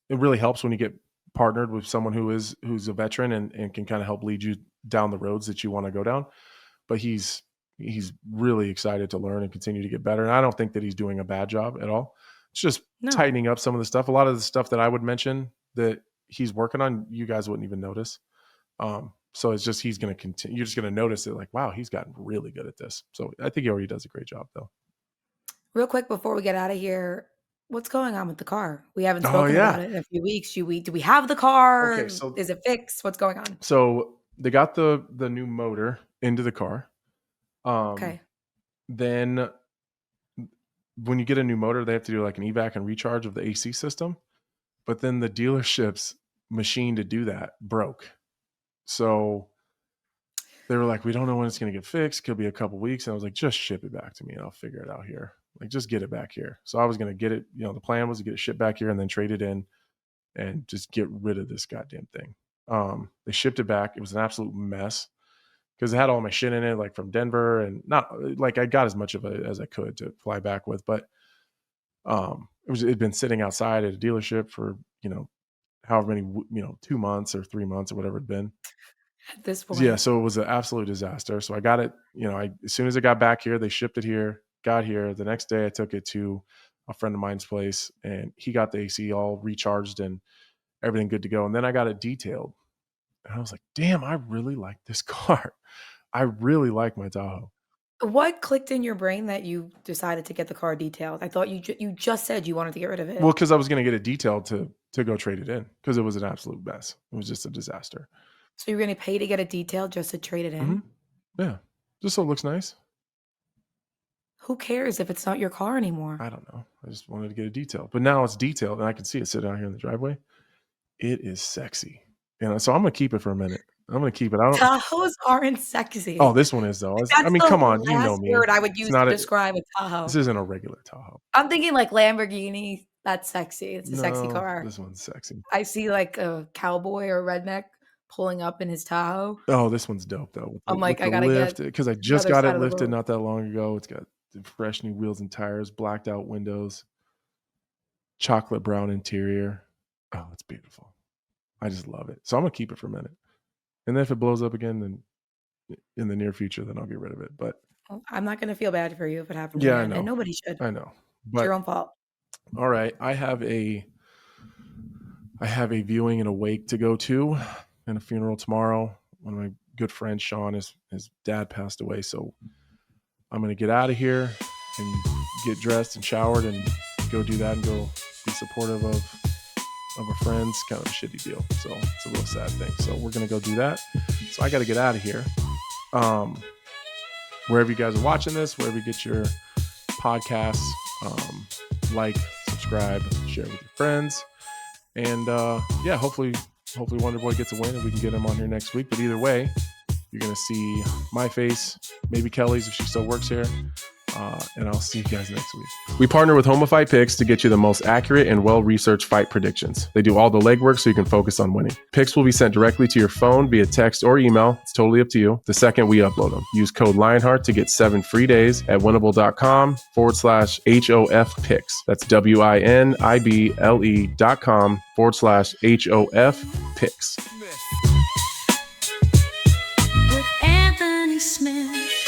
really helps when you get partnered with someone who's a veteran and can kind of help lead you down the roads that you want to go down. But he's really excited to learn and continue to get better. And I don't think that he's doing a bad job at all. It's just tightening up some of the stuff. A lot of the stuff that I would mention that he's working on, you guys wouldn't even notice. So it's just, he's going to continue. You're just going to notice it like, wow, he's gotten really good at this. So I think he already does a great job though. Real quick before we get out of here, what's going on with the car? We haven't spoken about it in a few weeks. Do we have the car? Okay, so is it fixed? What's going on? So they got the new motor into the car. Okay. Then when you get a new motor, they have to do like an evac and recharge of the AC system. But then the dealership's machine to do that broke. So they were like, we don't know when it's going to get fixed. Could be a couple weeks. And I was like, just ship it back to me and I'll figure it out here. Like, just get it back here. So I was going to get it. The plan was to get it shipped back here and then trade it in and just get rid of this goddamn thing. They shipped it back. It was an absolute mess because it had all my shit in it, like from Denver, and not like I got as much of it as I could to fly back with, but it'd been sitting outside at a dealership for, however many, 2 months or 3 months or whatever it'd been. At this point. Yeah. So it was an absolute disaster. So I got it, as soon as it got back here, they shipped it here, got here. The next day I took it to a friend of mine's place and he got the AC all recharged and everything good to go. And then I got it detailed and I was like, damn, I really like this car. I really like my Tahoe. What clicked in your brain that you decided to get the car detailed? I thought you just said you wanted to get rid of it. Well, because I was going to get it detailed to go trade it in because it was an absolute mess. It was just a disaster. So you're going to pay to get it detailed just to trade it in? Mm-hmm. Yeah. Just so it looks nice. Who cares if it's not your car anymore? I don't know. I just wanted to get it detailed. But now it's detailed and I can see it sitting out here in the driveway. It is sexy. So I'm going to keep it for a minute. I'm going to keep it. Tahoes aren't sexy. Oh, this one is though. Come on. You know me. Word I would use to describe a Tahoe. This isn't a regular Tahoe. I'm thinking like Lamborghini. That's sexy. It's a sexy car. This one's sexy. I see like a cowboy or redneck pulling up in his Tahoe. Oh, this one's dope though. I'm like, I gotta get because I just got it lifted not that long ago. It's got fresh new wheels and tires, blacked out windows, chocolate brown interior. Oh, it's beautiful. I just love it. So I'm gonna keep it for a minute, and then if it blows up again, then in the near future, then I'll get rid of it. But I'm not gonna feel bad for you if it happens. Yeah, again, I know. and nobody should. I know. It's your own fault. All right, I have a viewing and a wake to go to, and a funeral tomorrow. One of my good friends, Sean, his dad passed away, so I'm gonna get out of here and get dressed and showered and go do that and go be supportive of a friend's kind of a shitty deal. So it's a real sad thing. So we're gonna go do that. So I got to get out of here. Wherever you guys are watching this, wherever you get your podcasts, like, subscribe, share with your friends, and hopefully Wonder Boy gets a win and we can get him on here next week. But either way, you're gonna see my face, maybe Kelly's if she still works here. And I'll see you guys next week. We partner with Homofight Picks to get you the most accurate and well-researched fight predictions. They do all the legwork so you can focus on winning. Picks will be sent directly to your phone via text or email. It's totally up to you. The second we upload them. Use code Lionheart to get 7 free days at winnable.com/HOF picks. That's WINIBLE.com/HOF picks. With Anthony Smith.